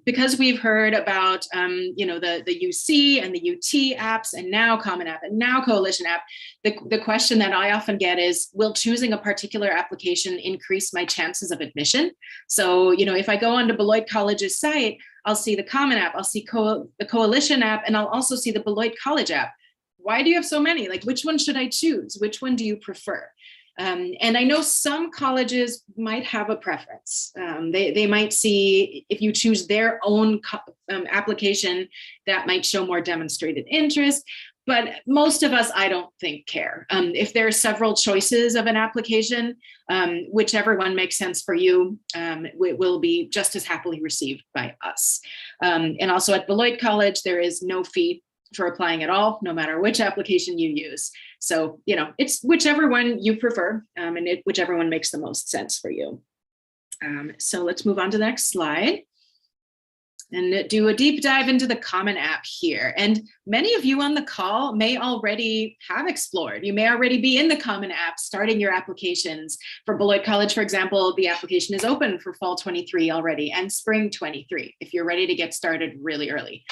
because we've heard about, the UC and the UT apps and now CommonApp and now Coalition app, the question that I often get is, will choosing a particular application increase my chances of admission? So, if I go onto Beloit College's site, I'll see the CommonApp, I'll see the Coalition app, and I'll also see the Beloit College app. Why do you have so many? Like, which one should I choose? Which one do you prefer? And I know some colleges might have a preference. They might see if you choose their own application, that might show more demonstrated interest. But most of us, I don't think, care. If there are several choices of an application, whichever one makes sense for you, will be just as happily received by us. And also at Beloit College, there is no fee for applying at all, no matter which application you use. So, it's whichever one you prefer and whichever one makes the most sense for you. So let's move on to the next slide and do a deep dive into the CommonApp here. And many of you on the call may already have explored. You may already be in the CommonApp starting your applications. For Beloit College, for example, the application is open for fall 23 already and spring 23 if you're ready to get started really early.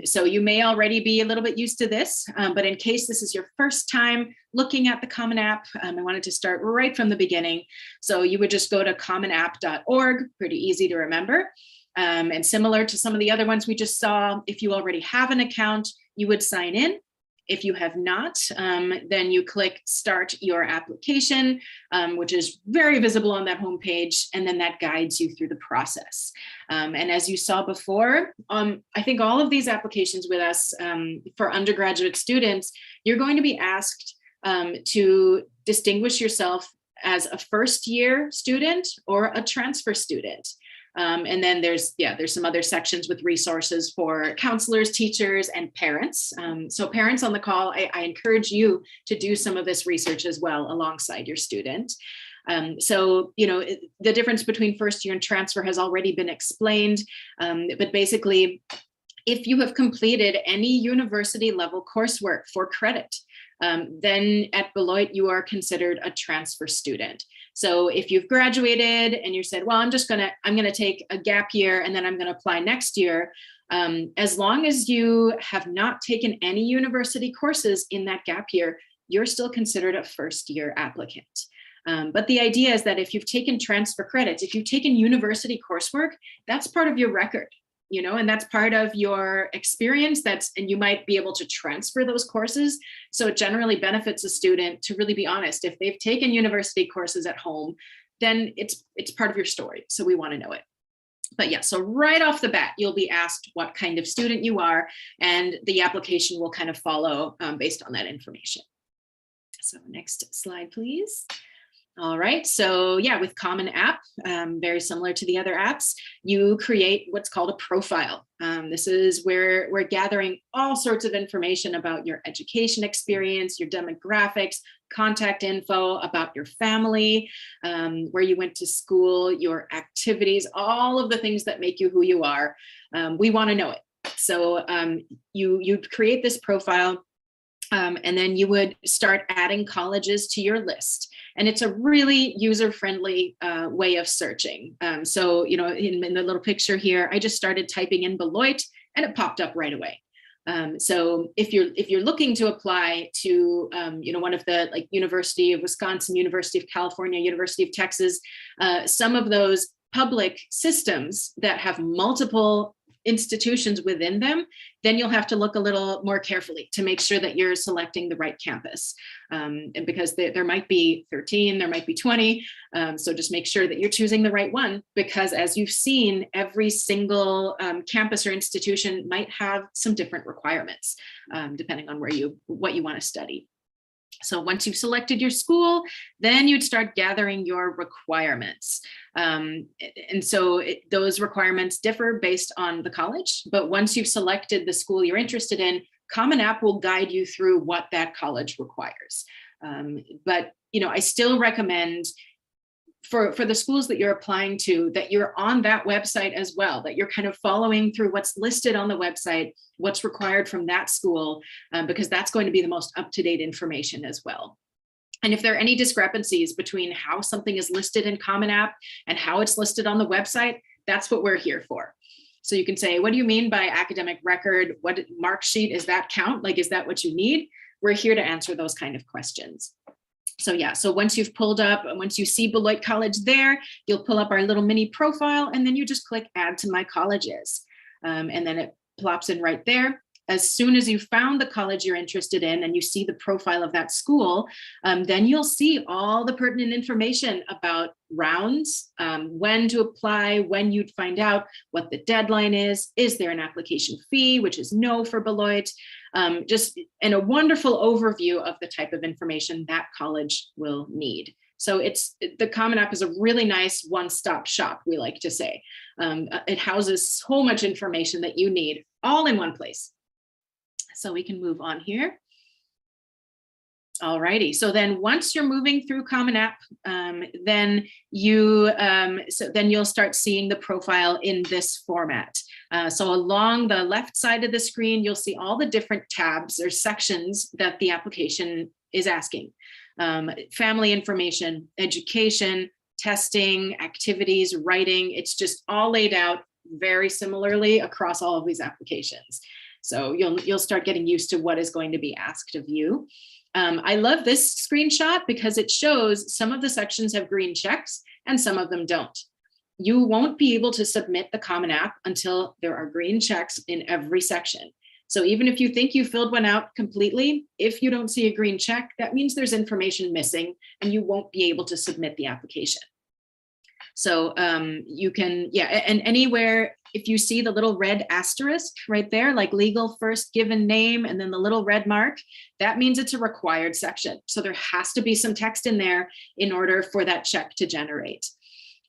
So you may already be a little bit used to this, but in case this is your first time looking at the CommonApp, I wanted to start right from the beginning. So you would just go to commonapp.org, pretty easy to remember. And similar to some of the other ones we just saw, if you already have an account, you would sign in. If you have not, then you click Start Your Application, which is very visible on that homepage, and then that guides you through the process. And as you saw before, I think all of these applications with us for undergraduate students, you're going to be asked to distinguish yourself as a first-year student or a transfer student. And then there's some other sections with resources for counselors, teachers, and parents. So parents on the call, I encourage you to do some of this research as well alongside your student. So, the difference between first year and transfer has already been explained, but basically, if you have completed any university level coursework for credit, then at Beloit, you are considered a transfer student. So if you've graduated and you said, well, I'm going to take a gap year and then I'm going to apply next year, as long as you have not taken any university courses in that gap year, you're still considered a first year applicant. But the idea is that if you've taken transfer credits, if you've taken university coursework, that's part of your record. And that's part of your experience, and you might be able to transfer those courses. So it generally benefits a student to really be honest. If they've taken university courses at home, then it's part of your story. So we want to know it. But yeah, so right off the bat, you'll be asked what kind of student you are, and the application will kind of follow based on that information. So next slide, please. All right, so yeah, with CommonApp, very similar to the other apps, you create what's called a profile. This is where we're gathering all sorts of information about your education experience, your demographics, contact info about your family, where you went to school, your activities, all of the things that make you who you are. We want to know it. So you create this profile. And then you would start adding colleges to your list. And it's a really user-friendly way of searching. So, you know, in the little picture here, I just started typing in Beloit and it popped up right away. So if you're looking to apply to, you know, one of the like University of Wisconsin, University of California, University of Texas, some of those public systems that have multiple institutions within them, then you'll have to look a little more carefully to make sure that you're selecting the right campus. And because there might be 13, there might be 20. So just make sure that you're choosing the right one, because as you've seen, every single campus or institution might have some different requirements, depending on what you want to study. So once you've selected your school, then you'd start gathering your requirements. And so those requirements differ based on the college, but once you've selected the school you're interested in, CommonApp will guide you through what that college requires. But, you know, I still recommend for the schools that you're applying to, that you're on that website as well, that you're kind of following through what's listed on the website, what's required from that school, because that's going to be the most up-to-date information as well. And if there are any discrepancies between how something is listed in CommonApp and how it's listed on the website, that's what we're here for. So you can say, what do you mean by academic record? What mark sheet is that count? Like, is that what you need? We're here to answer those kind of questions. So yeah, so once you've pulled up, once you see Beloit College there, you'll pull up our little mini profile and then you just click add to my colleges. And then it plops in right there. As soon as you found the college you're interested in and you see the profile of that school, then you'll see all the pertinent information about rounds, when to apply, when you'd find out what the deadline is there an application fee, which is no for Beloit, just and a wonderful overview of the type of information that college will need. So the CommonApp is a really nice one-stop shop, we like to say. It houses so much information that you need all in one place. So we can move on here. All righty. So then once you're moving through CommonApp, then you'll start seeing the profile in this format. So along the left side of the screen, you'll see all the different tabs or sections that the application is asking. Family information, education, testing, activities, writing. It's just all laid out very similarly across all of these applications. So you'll start getting used to what is going to be asked of you. I love this screenshot because it shows some of the sections have green checks and some of them don't. You won't be able to submit the CommonApp until there are green checks in every section. So even if you think you filled one out completely, if you don't see a green check, that means there's information missing and you won't be able to submit the application. So you can, yeah, and anywhere, if you see the little red asterisk right there, like legal first given name, and then the little red mark, that means it's a required section. So there has to be some text in there in order for that check to generate.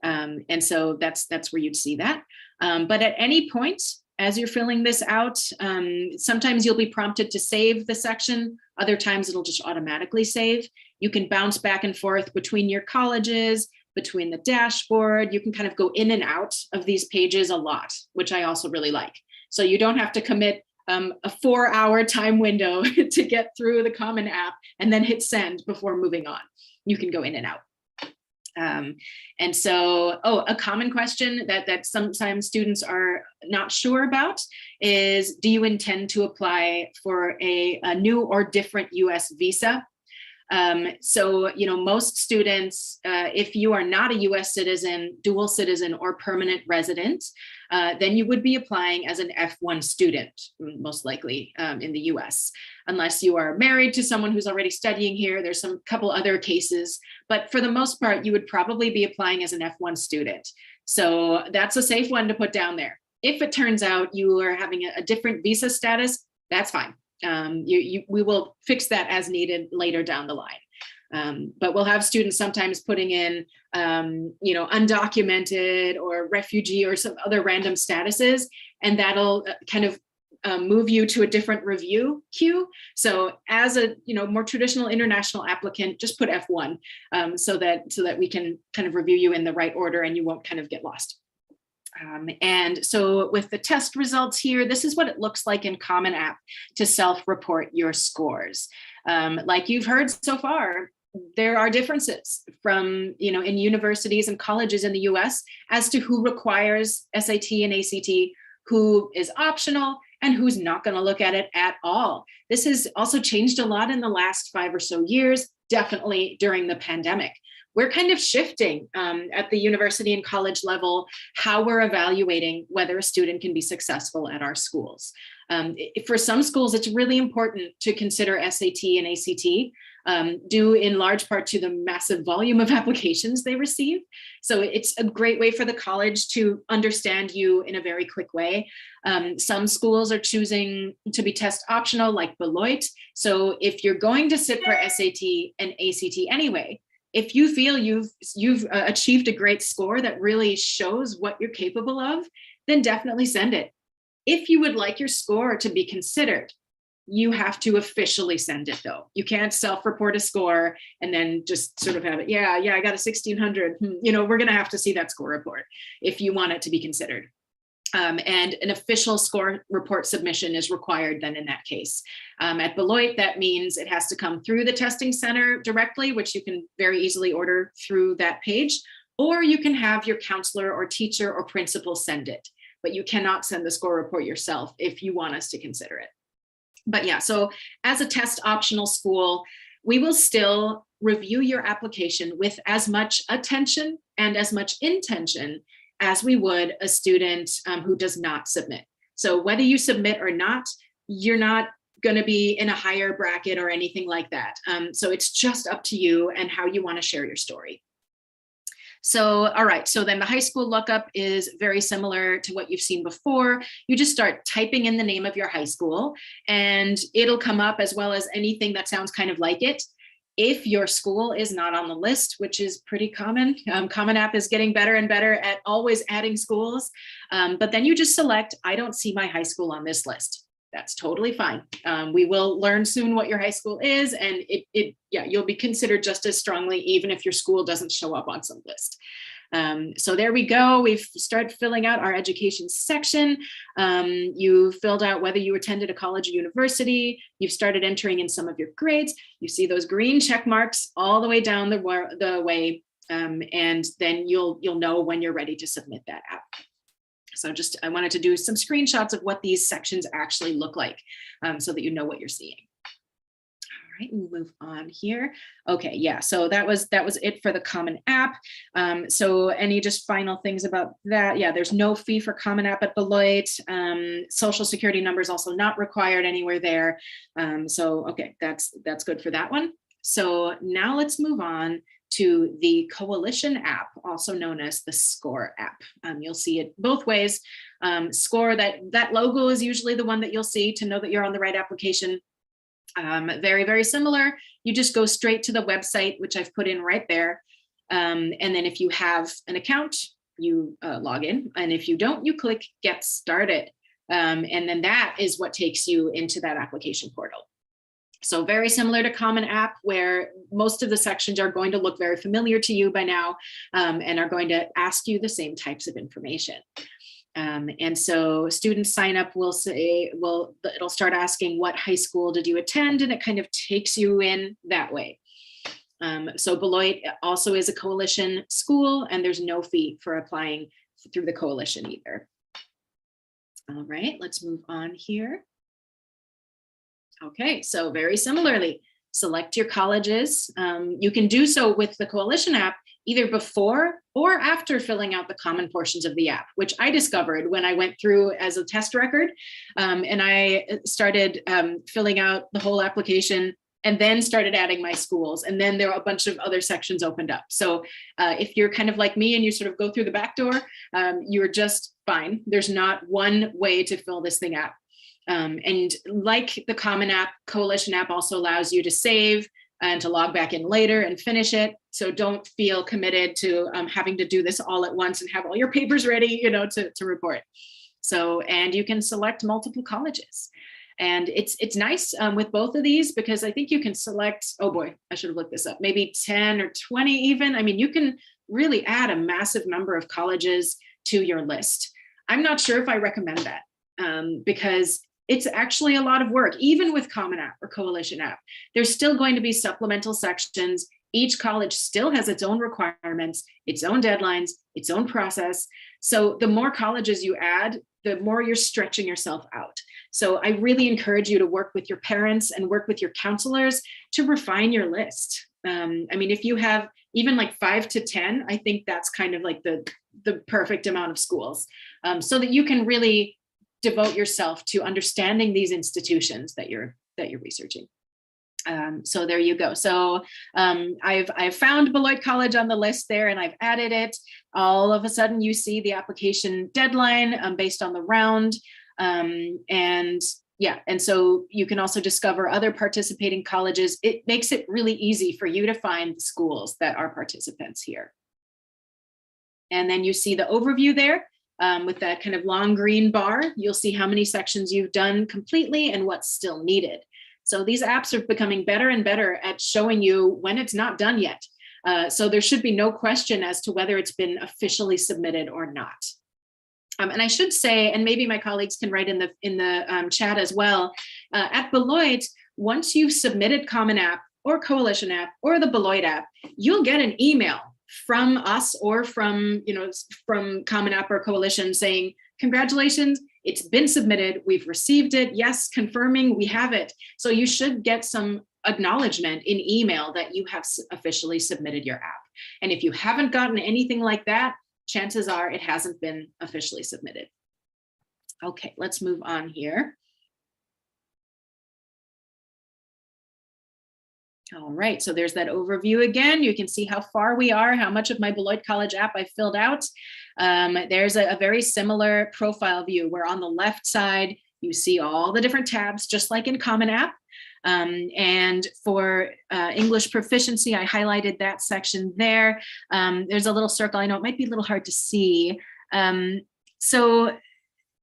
And so that's where you'd see that. But at any point, as you're filling this out, sometimes you'll be prompted to save the section. Other times it'll just automatically save. You can bounce back and forth between your colleges, between the dashboard. You can kind of go in and out of these pages a lot, which I also really like. So you don't have to commit a 4-hour time window to get through the CommonApp and then hit send before moving on. You can go in and out. And so, a common question that sometimes students are not sure about is, do you intend to apply for a new or different US visa? So, you know, most students, if you are not a US citizen, dual citizen, or permanent resident, then you would be applying as an F1 student, most likely in the US, unless you are married to someone who's already studying here. There's some couple other cases, but for the most part, you would probably be applying as an F1 student. So that's a safe one to put down there. If it turns out you are having a different visa status, that's fine. We will fix that as needed later down the line. But we'll have students sometimes putting in, undocumented or refugee or some other random statuses, and that'll kind of move you to a different review queue. So as a more traditional international applicant, just put F1 so that we can kind of review you in the right order and you won't kind of get lost. And so with the test results here, this is what it looks like in CommonApp to self-report your scores. Like you've heard so far, there are differences from, in universities and colleges in the US as to who requires SAT and ACT, who is optional, and who's not going to look at it at all. This has also changed a lot in the last 5 or so years, definitely during the pandemic. We're kind of shifting at the university and college level how we're evaluating whether a student can be successful at our schools. For some schools, it's really important to consider SAT and ACT, due in large part to the massive volume of applications they receive. So it's a great way for the college to understand you in a very quick way. Some schools are choosing to be test optional, like Beloit. So if you're going to sit for SAT and ACT anyway, if you feel you've achieved a great score that really shows what you're capable of, then definitely send it. If you would like your score to be considered, you have to officially send it though. You can't self-report a score and then just sort of have it, yeah, I got a 1600. We're gonna have to see that score report if you want it to be considered. And an official score report submission is required then in that case. At Beloit, that means it has to come through the testing center directly, which you can very easily order through that page, or you can have your counselor or teacher or principal send it, but you cannot send the score report yourself if you want us to consider it. But yeah, so as a test optional school, we will still review your application with as much attention and as much intention as we would a student who does not submit. So whether you submit or not, you're not going to be in a higher bracket or anything like that. So it's just up to you and how you want to share your story. So, all right, so then the high school lookup is very similar to what you've seen before. You just start typing in the name of your high school and it'll come up, as well as anything that sounds kind of like it. If your school is not on the list, which is pretty common, CommonApp is getting better and better at always adding schools, but then you just select, I don't see my high school on this list. That's totally fine. We will learn soon what your high school is, and you'll be considered just as strongly, even if your school doesn't show up on some list. So there we go. We've started filling out our education section. You filled out whether you attended a college or university. You've started entering in some of your grades. You see those green check marks all the way down the way, and then you'll know when you're ready to submit that app. So I wanted to do some screenshots of what these sections actually look like, so that you know what you're seeing. All right, we'll move on here. Okay, yeah, so that was it for the CommonApp. So any just final things about that? Yeah, there's no fee for CommonApp at Beloit. Social security number is also not required anywhere there. So okay, that's good for that one. So now let's move on to the Coalition app, also known as the SCORE app. You'll see it both ways. SCORE, that logo is usually the one that you'll see to know that you're on the right application. Very, very similar. You just go straight to the website, which I've put in right there. And then if you have an account, you log in. And if you don't, you click Get Started. And then that is what takes you into that application portal. So very similar to CommonApp, where most of the sections are going to look very familiar to you by now, and are going to ask you the same types of information. And so students sign up will say, well, it'll start asking what high school did you attend, and it kind of takes you in that way. So Beloit also is a coalition school, and there's no fee for applying through the coalition either. All right, let's move on here. Okay, so very similarly, select your colleges. You can do so with the Coalition app either before or after filling out the common portions of the app, which I discovered when I went through as a test record, and I started filling out the whole application and then started adding my schools. And then there were a bunch of other sections opened up. So if you're kind of like me and you sort of go through the back door, you're just fine. There's not one way to fill this thing out. And like the CommonApp, Coalition app also allows you to save and to log back in later and finish it. So don't feel committed to having to do this all at once and have all your papers ready, to report. So, and you can select multiple colleges. And it's nice with both of these, because I think you can select, oh boy, I should have looked this up, maybe 10 or 20 even. I mean, you can really add a massive number of colleges to your list. I'm not sure if I recommend that because it's actually a lot of work, even with CommonApp or Coalition App. There's still going to be supplemental sections. Each college still has its own requirements, its own deadlines, its own process. So the more colleges you add, the more you're stretching yourself out. So I really encourage you to work with your parents and work with your counselors to refine your list. I mean, if you have even like 5 to 10, I think that's kind of like the perfect amount of schools, so that you can really devote yourself to understanding these institutions that you're researching. So there you go. So I've found Beloit College on the list there, and I've added it. All of a sudden you see the application deadline based on the round. And so you can also discover other participating colleges. It makes it really easy for you to find the schools that are participants here. And then you see the overview there with that kind of long green bar. You'll see how many sections you've done completely and what's still needed. So these apps are becoming better and better at showing you when it's not done yet. So there should be no question as to whether it's been officially submitted or not. And I should say, and maybe my colleagues can write in the chat as well, at Beloit, once you've submitted CommonApp or Coalition App or the Beloit app, you'll get an email from us or from CommonApp or Coalition saying, congratulations, it's been submitted, we've received it, yes, confirming we have it. So you should get some acknowledgement in email that you have officially submitted your app. And if you haven't gotten anything like that, chances are it hasn't been officially submitted. Okay, let's move on here. All right, so there's that overview again. You can see how far we are, how much of my Beloit College app I filled out. There's a very similar profile view where on the left side, you see all the different tabs, just like in CommonApp. And for English proficiency, I highlighted that section there. There's a little circle. I know it might be a little hard to see. So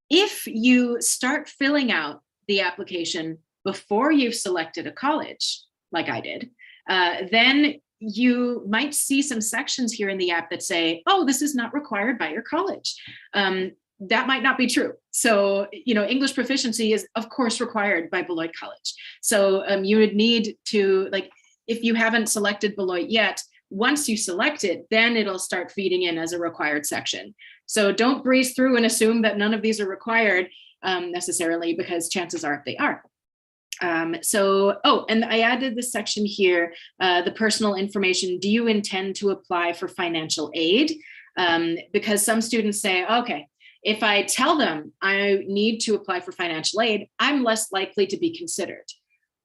if you start filling out the application before you've selected a college, like I did, then you might see some sections here in the app that say, oh, this is not required by your college. That might not be true. So, English proficiency is of course required by Beloit College. So you would need to, like, if you haven't selected Beloit yet, once you select it, then it'll start feeding in as a required section. So don't breeze through and assume that none of these are required necessarily, because chances are they are. And I added this section here, the personal information. Do you intend to apply for financial aid? Because some students say, okay, if I tell them I need to apply for financial aid, I'm less likely to be considered.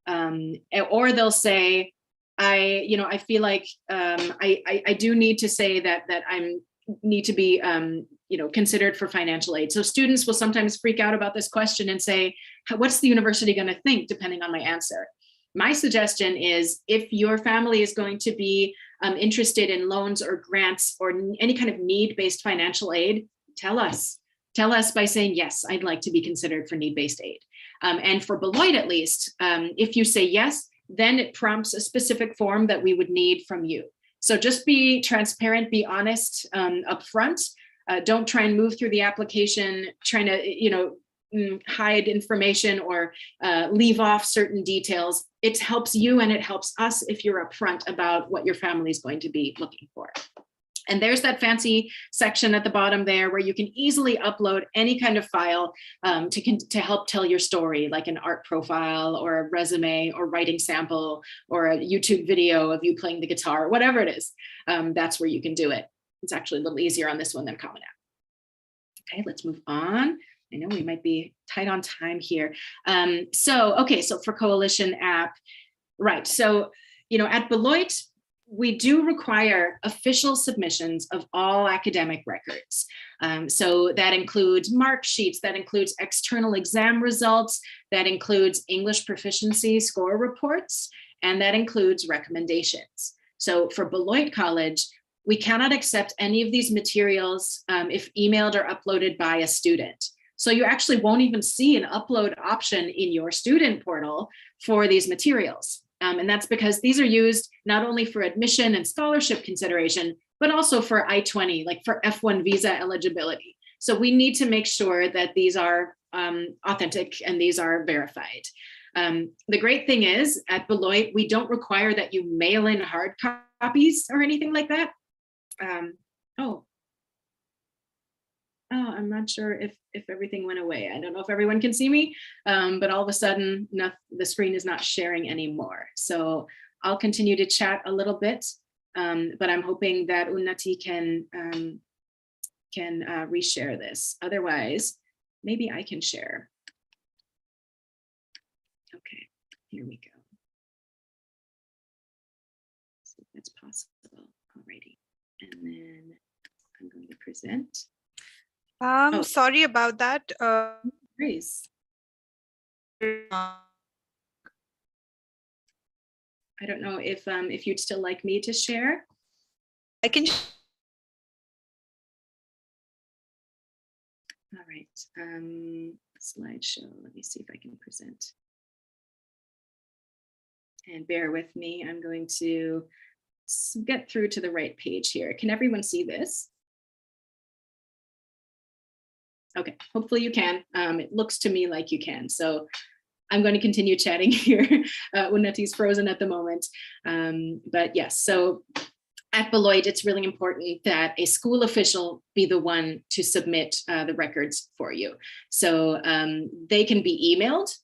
Or they'll say, I feel like I do need to say that I need to be considered for financial aid. So students will sometimes freak out about this question and say, what's the university going to think depending on my answer? My suggestion is, if your family is going to be interested in loans or grants or any kind of need-based financial aid, tell us by saying, yes, I'd like to be considered for need-based aid. And for Beloit, at least, if you say yes, then it prompts a specific form that we would need from you. So just be transparent, be honest up front. Don't try and move through the application trying to, hide information or leave off certain details. It helps you and it helps us if you're upfront about what your family is going to be looking for. And there's that fancy section at the bottom there where you can easily upload any kind of file to help tell your story, like an art profile or a resume or writing sample or a YouTube video of you playing the guitar, whatever it is. That's where you can do it. It's actually a little easier on this one than CommonApp. Okay, let's move on. I know we might be tight on time here. So for Coalition App, right. So, at Beloit, we do require official submissions of all academic records. So that includes mark sheets, that includes external exam results, that includes English proficiency score reports, and that includes recommendations. So for Beloit College, we cannot accept any of these materials if emailed or uploaded by a student. So you actually won't even see an upload option in your student portal for these materials. And that's because these are used not only for admission and scholarship consideration, but also for I-20, like for F1 visa eligibility. So we need to make sure that these are authentic and these are verified. The great thing is at Beloit, we don't require that you mail in hard copies or anything like that. I'm not sure if everything went away. I don't know if everyone can see me, but all of a sudden the screen is not sharing anymore. So I'll continue to chat a little bit, but I'm hoping that Unnati can reshare this. Otherwise, maybe I can share. Okay, here we go. See if that's possible. Alrighty, and then I'm going to present. Sorry about that. Please. I don't know if you'd still like me to share. I can. All right, slideshow. Let me see if I can present. And bear with me. I'm going to get through to the right page here. Can everyone see this? Okay, hopefully you can. It looks to me like you can. So I'm going to continue chatting here. Unnati's frozen at the moment. But yes, so at Beloit, it's really important that a school official be the one to submit the records for you. So they can be emailed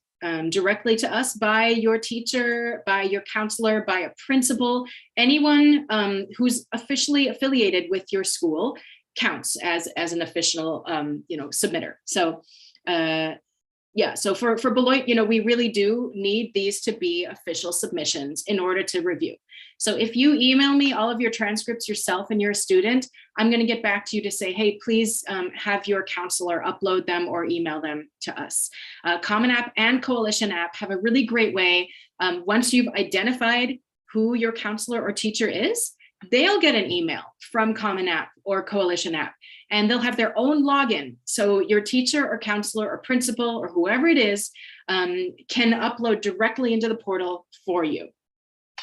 directly to us by your teacher, by your counselor, by a principal. Anyone who's officially affiliated with your school counts as an official submitter. So yeah, so for Beloit, we really do need these to be official submissions in order to review. So if you email me all of your transcripts yourself and you're a student, I'm going to get back to you to say, hey, please have your counselor upload them or email them to us. CommonApp and Coalition App have a really great way. Once you've identified who your counselor or teacher is, they'll get an email from CommonApp or Coalition App, and they'll have their own login. So your teacher or counselor or principal or whoever it is can upload directly into the portal for you,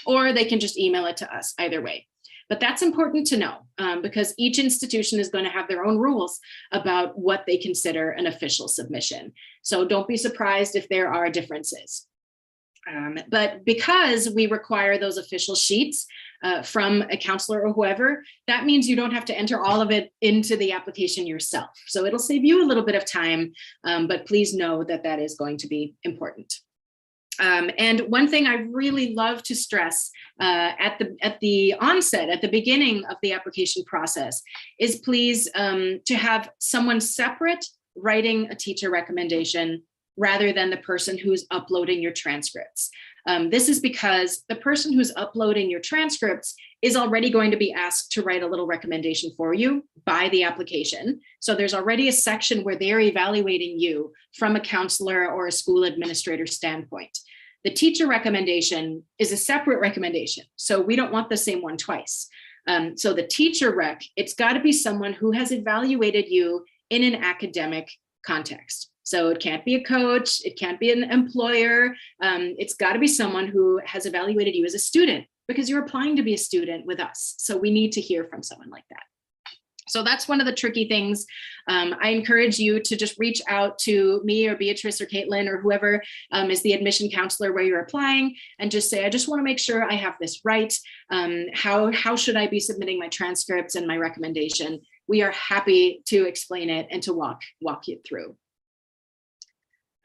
or they can just email it to us, either way. But that's important to know because each institution is going to have their own rules about what they consider an official submission. So don't be surprised if there are differences. But because we require those official sheets from a counselor or whoever, that means you don't have to enter all of it into the application yourself. So it'll save you a little bit of time, but please know that that is going to be important. And one thing I really love to stress at the onset, at the beginning of the application process, is please to have someone separate writing a teacher recommendation rather than the person who's uploading your transcripts. This is because the person who's uploading your transcripts is already going to be asked to write a little recommendation for you by the application. So there's already a section where they're evaluating you from a counselor or a school administrator standpoint. The teacher recommendation is a separate recommendation, so we don't want the same one twice. So the teacher rec, it's got to be someone who has evaluated you in an academic context. So it can't be a coach, it can't be an employer, it's got to be someone who has evaluated you as a student, because you're applying to be a student with us. So we need to hear from someone like that. So that's one of the tricky things. I encourage you to just reach out to me or Beatrice or Caitlin or whoever is the admission counselor where you're applying, and just say, I just want to make sure I have this right. How should I be submitting my transcripts and my recommendation? We are happy to explain it and to walk you through.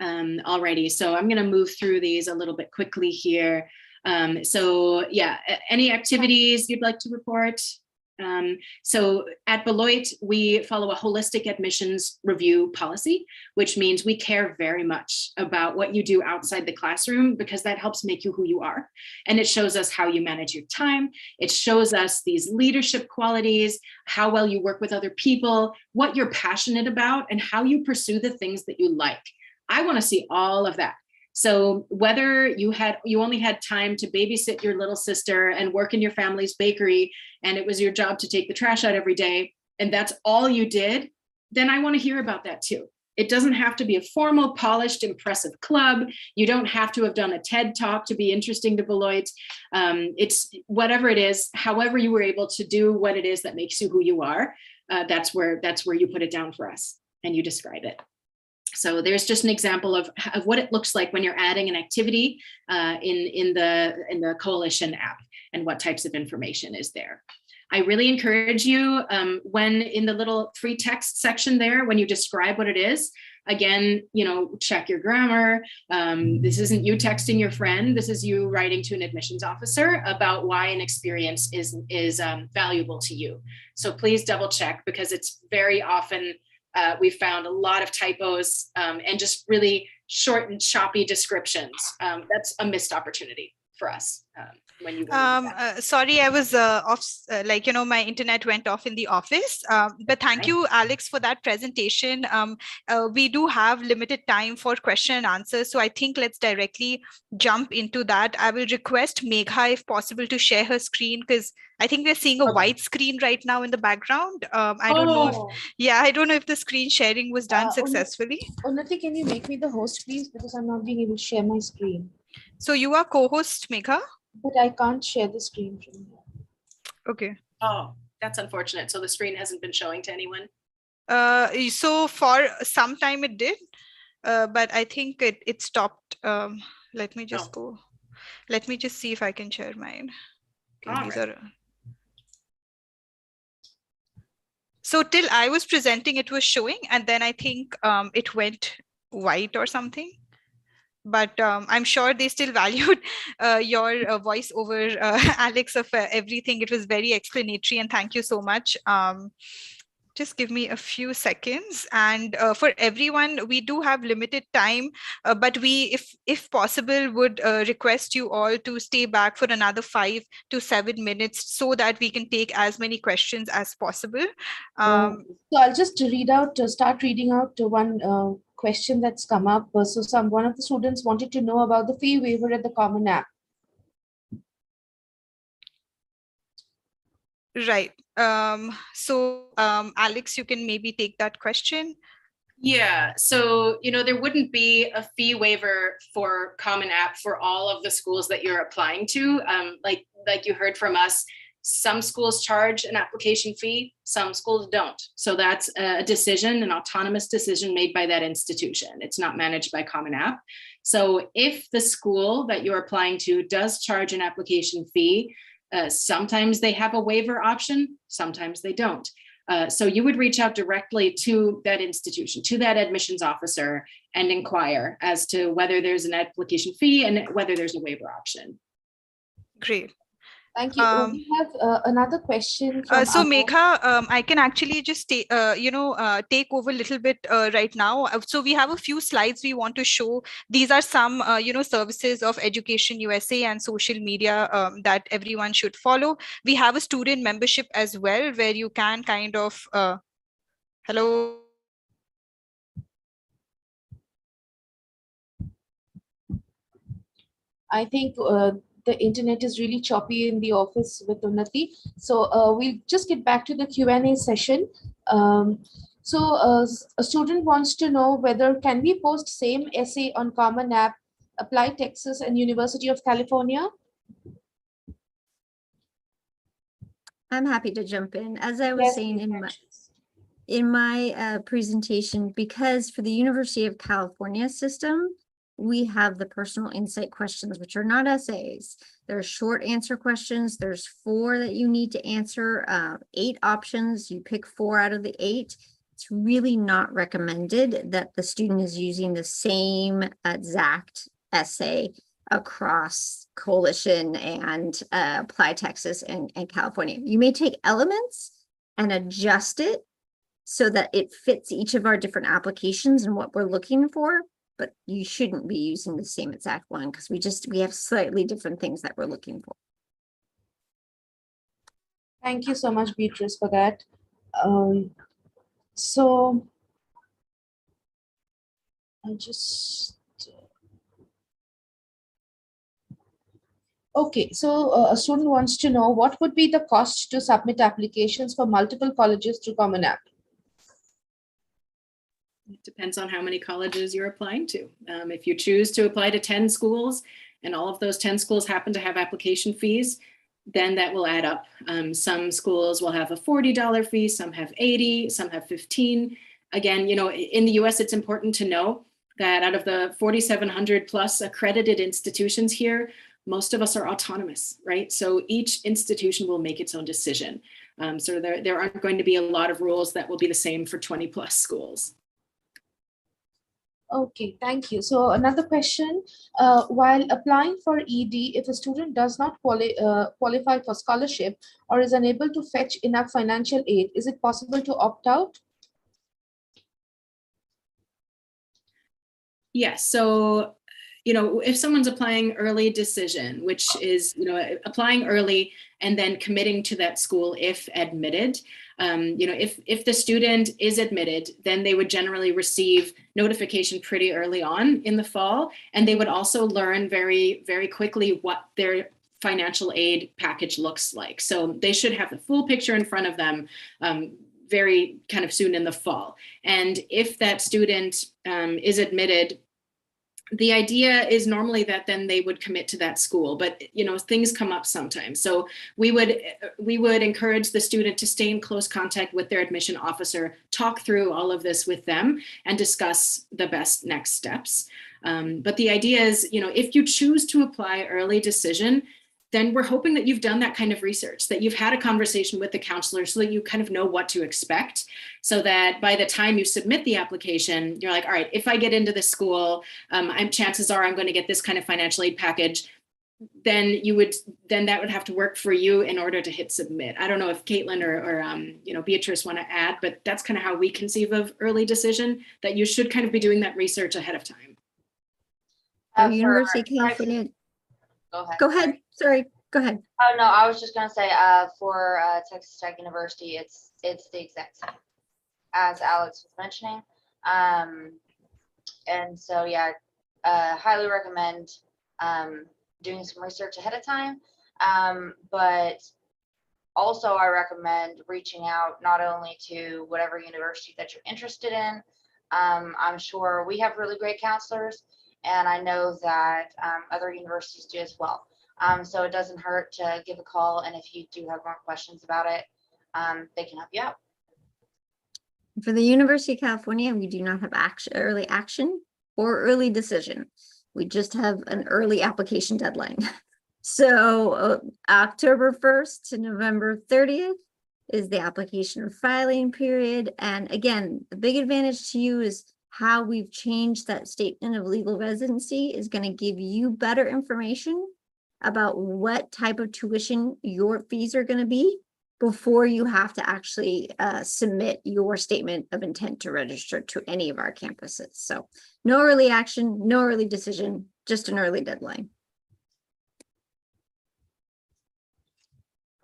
Alrighty, so I'm going to move through these a little bit quickly here. So yeah, any activities you'd like to report? So at Beloit, we follow a holistic admissions review policy, which means we care very much about what you do outside the classroom, because that helps make you who you are. And it shows us how you manage your time. It shows us these leadership qualities, how well you work with other people, what you're passionate about, and how you pursue the things that you like. I want to see all of that. So whether you only had time to babysit your little sister and work in your family's bakery, and it was your job to take the trash out every day, and that's all you did, then I want to hear about that too. It doesn't have to be a formal, polished, impressive club. You don't have to have done a TED talk to be interesting to Beloit. It's whatever it is, however you were able to do what it is that makes you who you are. That's where you put it down for us and you describe it. So there's just an example of what it looks like when you're adding an activity in the Coalition app and what types of information is there. I really encourage you when in the little free text section there, when you describe what it is, again, check your grammar. This isn't you texting your friend. This is you writing to an admissions officer about why an experience is valuable to you. So please double check, because it's very often we've found a lot of typos and just really short and choppy descriptions. That's a missed opportunity for us. When you sorry, I was off, my internet went off in the office, but thank you, Alex, for that presentation. We do have limited time for question and answers, so I think let's directly jump into that. I will request Megha, if possible, to share her screen, because I think we're seeing a white screen right now in the background. I don't know if the screen sharing was done successfully. Unnati, can you make me the host, please? Because I'm not being able to share my screen. So you are co-host, Megha? But I can't share the screen from here. Okay. Oh, that's unfortunate. So the screen hasn't been showing to anyone? So for some time it did, but I think it stopped. Let me just go. Let me just see if I can share mine. Okay, so till I was presenting, it was showing, and then I think it went white or something. But I'm sure they still valued your voice over Alex of everything. It was very explanatory, and thank you so much. Just give me a few seconds. And for everyone, we do have limited time, but we, if possible, would request you all to stay back for another 5 to 7 minutes so that we can take as many questions as possible. So I'll just start reading out one question that's come up. So one of the students wanted to know about the fee waiver at the CommonApp. Right. So Alex, you can maybe take that question. Yeah, so there wouldn't be a fee waiver for CommonApp for all of the schools that you're applying to. Like you heard from us, some schools charge an application fee, some schools don't. So that's a decision, an autonomous decision made by that institution. It's not managed by CommonApp. So if the school that you're applying to does charge an application fee, sometimes they have a waiver option, sometimes they don't. So you would reach out directly to that institution, to that admissions officer, and inquire as to whether there's an application fee and whether there's a waiver option. Great. Thank you. We have another question. So Megha, I can actually just take over a little bit right now. So we have a few slides we want to show. These are some, services of Education USA and social media that everyone should follow. We have a student membership as well, where you can kind of, hello. I think the internet is really choppy in the office with Unnati. So we'll just get back to the Q&A session. A student wants to know whether can we post same essay on CommonApp, ApplyTexas, and University of California? I'm happy to jump in. As I was saying in my presentation, because for the University of California system, we have the personal insight questions, which are not essays. They're short answer questions. There's 4 that you need to answer, 8 options. You pick 4 out of the 8. It's really not recommended that the student is using the same exact essay across Coalition and ApplyTexas and California. You may take elements and adjust it so that it fits each of our different applications and what we're looking for. But you shouldn't be using the same exact one because we have slightly different things that we're looking for. Thank you so much, Beatrice, for that. So I'll just Okay, so a student wants to know what would be the cost to submit applications for multiple colleges through CommonApp? It depends on how many colleges you're applying to. If you choose to apply to 10 schools and all of those 10 schools happen to have application fees, then that will add up. Some schools will have a $40 fee, some have 80, some have 15. Again, in the US, it's important to know that out of the 4,700 plus accredited institutions here, most of us are autonomous, right? So each institution will make its own decision. So there aren't going to be a lot of rules that will be the same for 20 plus schools. Okay, thank you. So another question, while applying for ED, if a student does not qualify for scholarship or is unable to fetch enough financial aid, is it possible to opt out? Yes, so if someone's applying early decision, which is, applying early and then committing to that school if admitted, if the student is admitted, then they would generally receive notification pretty early on in the fall. And they would also learn very, very quickly what their financial aid package looks like. So they should have the full picture in front of them very kind of soon in the fall. And if that student is admitted, the idea is normally that then they would commit to that school, but things come up sometimes. So we would encourage the student to stay in close contact with their admission officer, talk through all of this with them, and discuss the best next steps. But the idea is, if you choose to apply early decision, then we're hoping that you've done that kind of research, that you've had a conversation with the counselor so that you kind of know what to expect, so that by the time you submit the application, you're like, all right, if I get into this school, chances are I'm going to get this kind of financial aid package. Then that would have to work for you in order to hit submit. I don't know if Caitlin or Beatrice want to add, but that's kind of how we conceive of early decision, that you should kind of be doing that research ahead of time. University of California. Go ahead. Sorry, go ahead. Oh, no, I was just going to say for Texas Tech University, it's the exact same as Alex was mentioning. And so, yeah, highly recommend doing some research ahead of time. But also I recommend reaching out not only to whatever university that you're interested in. I'm sure we have really great counselors, and I know that other universities do as well. So it doesn't hurt to give a call, and if you do have more questions about it, they can help you out. For the University of California, we do not have early action or early decision. We just have an early application deadline. So October 1st to November 30th is the application filing period. And again, the big advantage to you is how we've changed that statement of legal residency is going to give you better information about what type of tuition your fees are going to be before you have to actually submit your statement of intent to register to any of our campuses. So no early action, no early decision, just an early deadline.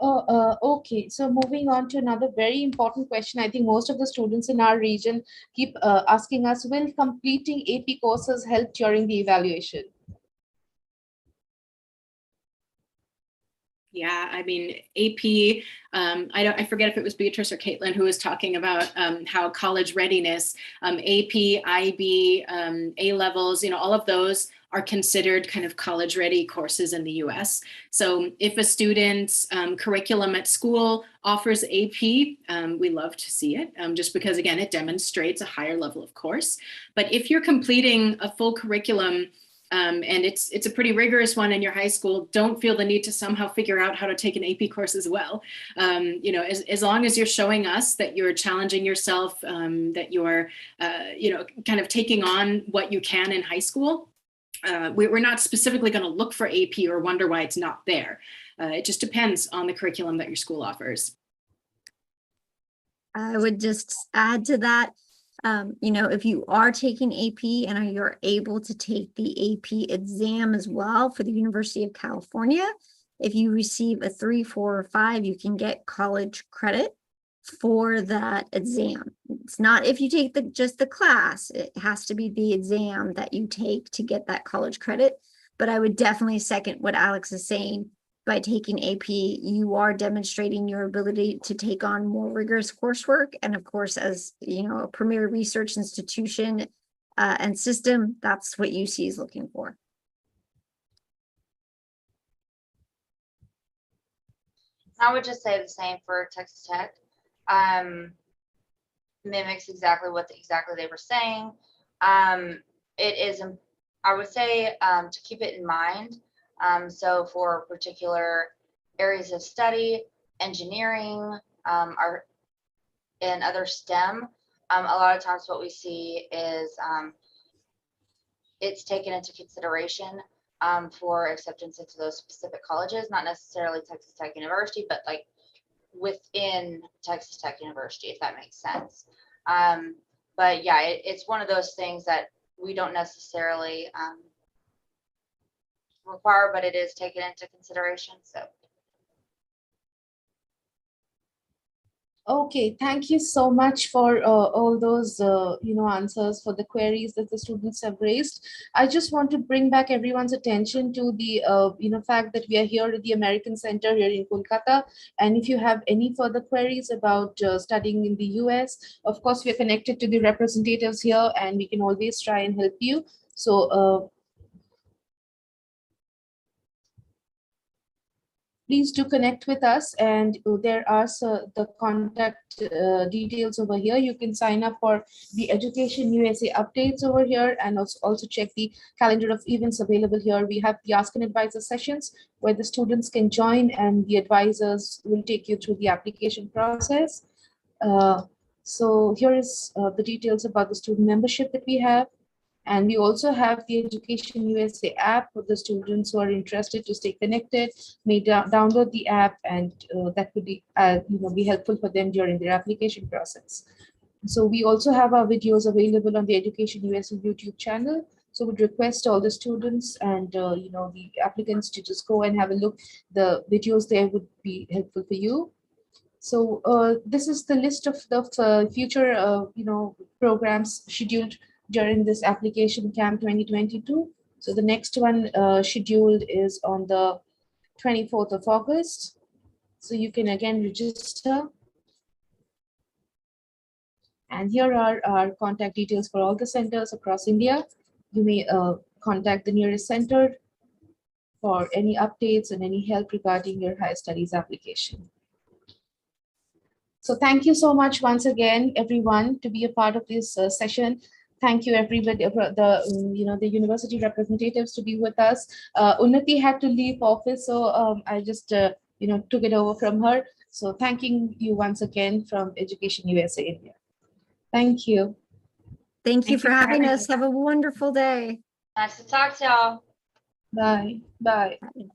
Okay, so moving on to another very important question. I think most of the students in our region keep asking us, will completing AP courses help during the evaluation? Yeah, I mean, AP, I forget if it was Beatrice or Caitlin who was talking about how college readiness, AP, IB, A-levels, all of those are considered kind of college ready courses in the US. So if a student's curriculum at school offers AP, we love to see it, just because, again, it demonstrates a higher level of course. But if you're completing a full curriculum, and it's a pretty rigorous one in your high school, don't feel the need to somehow figure out how to take an AP course as well. As long as you're showing us that you're challenging yourself, that you're, kind of taking on what you can in high school, we're not specifically going to look for AP or wonder why it's not there. It just depends on the curriculum that your school offers. I would just add to that. If you are taking AP and you're able to take the AP exam as well for the University of California, if you receive a 3, 4, or 5, you can get college credit for that exam. It's not if you take just the class, it has to be the exam that you take to get that college credit. But I would definitely second what Alex is saying. By taking AP, you are demonstrating your ability to take on more rigorous coursework. And of course, as you know, a premier research institution and system, that's what UC is looking for. I would just say the same for Texas Tech. Mimics exactly what they were saying. It is, I would say, to keep it in mind. So for particular areas of study, engineering, are and other STEM, a lot of times what we see is it's taken into consideration for acceptance into those specific colleges, not necessarily Texas Tech University, but like within Texas Tech University, if that makes sense. But yeah, it's one of those things that we don't necessarily require, but it is taken into consideration. So. Okay, thank you so much for all those answers for the queries that the students have raised. I just want to bring back everyone's attention to the fact that we are here at the American Center here in Kolkata. And if you have any further queries about studying in the US, of course, we are connected to the representatives here and we can always try and help you. So please do connect with us, and there are the contact details over here. You can sign up for the Education USA updates over here, and also check the calendar of events available here. We have the Ask an Advisor sessions where the students can join and the advisors will take you through the application process. So here is the details about the student membership that we have. And we also have the Education USA app for the students who are interested to stay connected, may download the app, and that would be helpful for them during their application process. So we also have our videos available on the Education USA YouTube channel. So we'd request all the students and the applicants to just go and have a look. The videos there would be helpful for you. So this is the list of the future programs scheduled during this application camp 2022. So the next one scheduled is on the 24th of August. So you can again register. And here are our contact details for all the centers across India. You may contact the nearest center for any updates and any help regarding your higher studies application. So thank you so much once again, everyone, to be a part of this session. Thank you, everybody, the university representatives to be with us. Unnati had to leave office, so I just took it over from her. So thanking you once again from Education USA India. Thank you. Thank you for having us. Have a wonderful day. Nice to talk to y'all. Bye. Bye. Bye.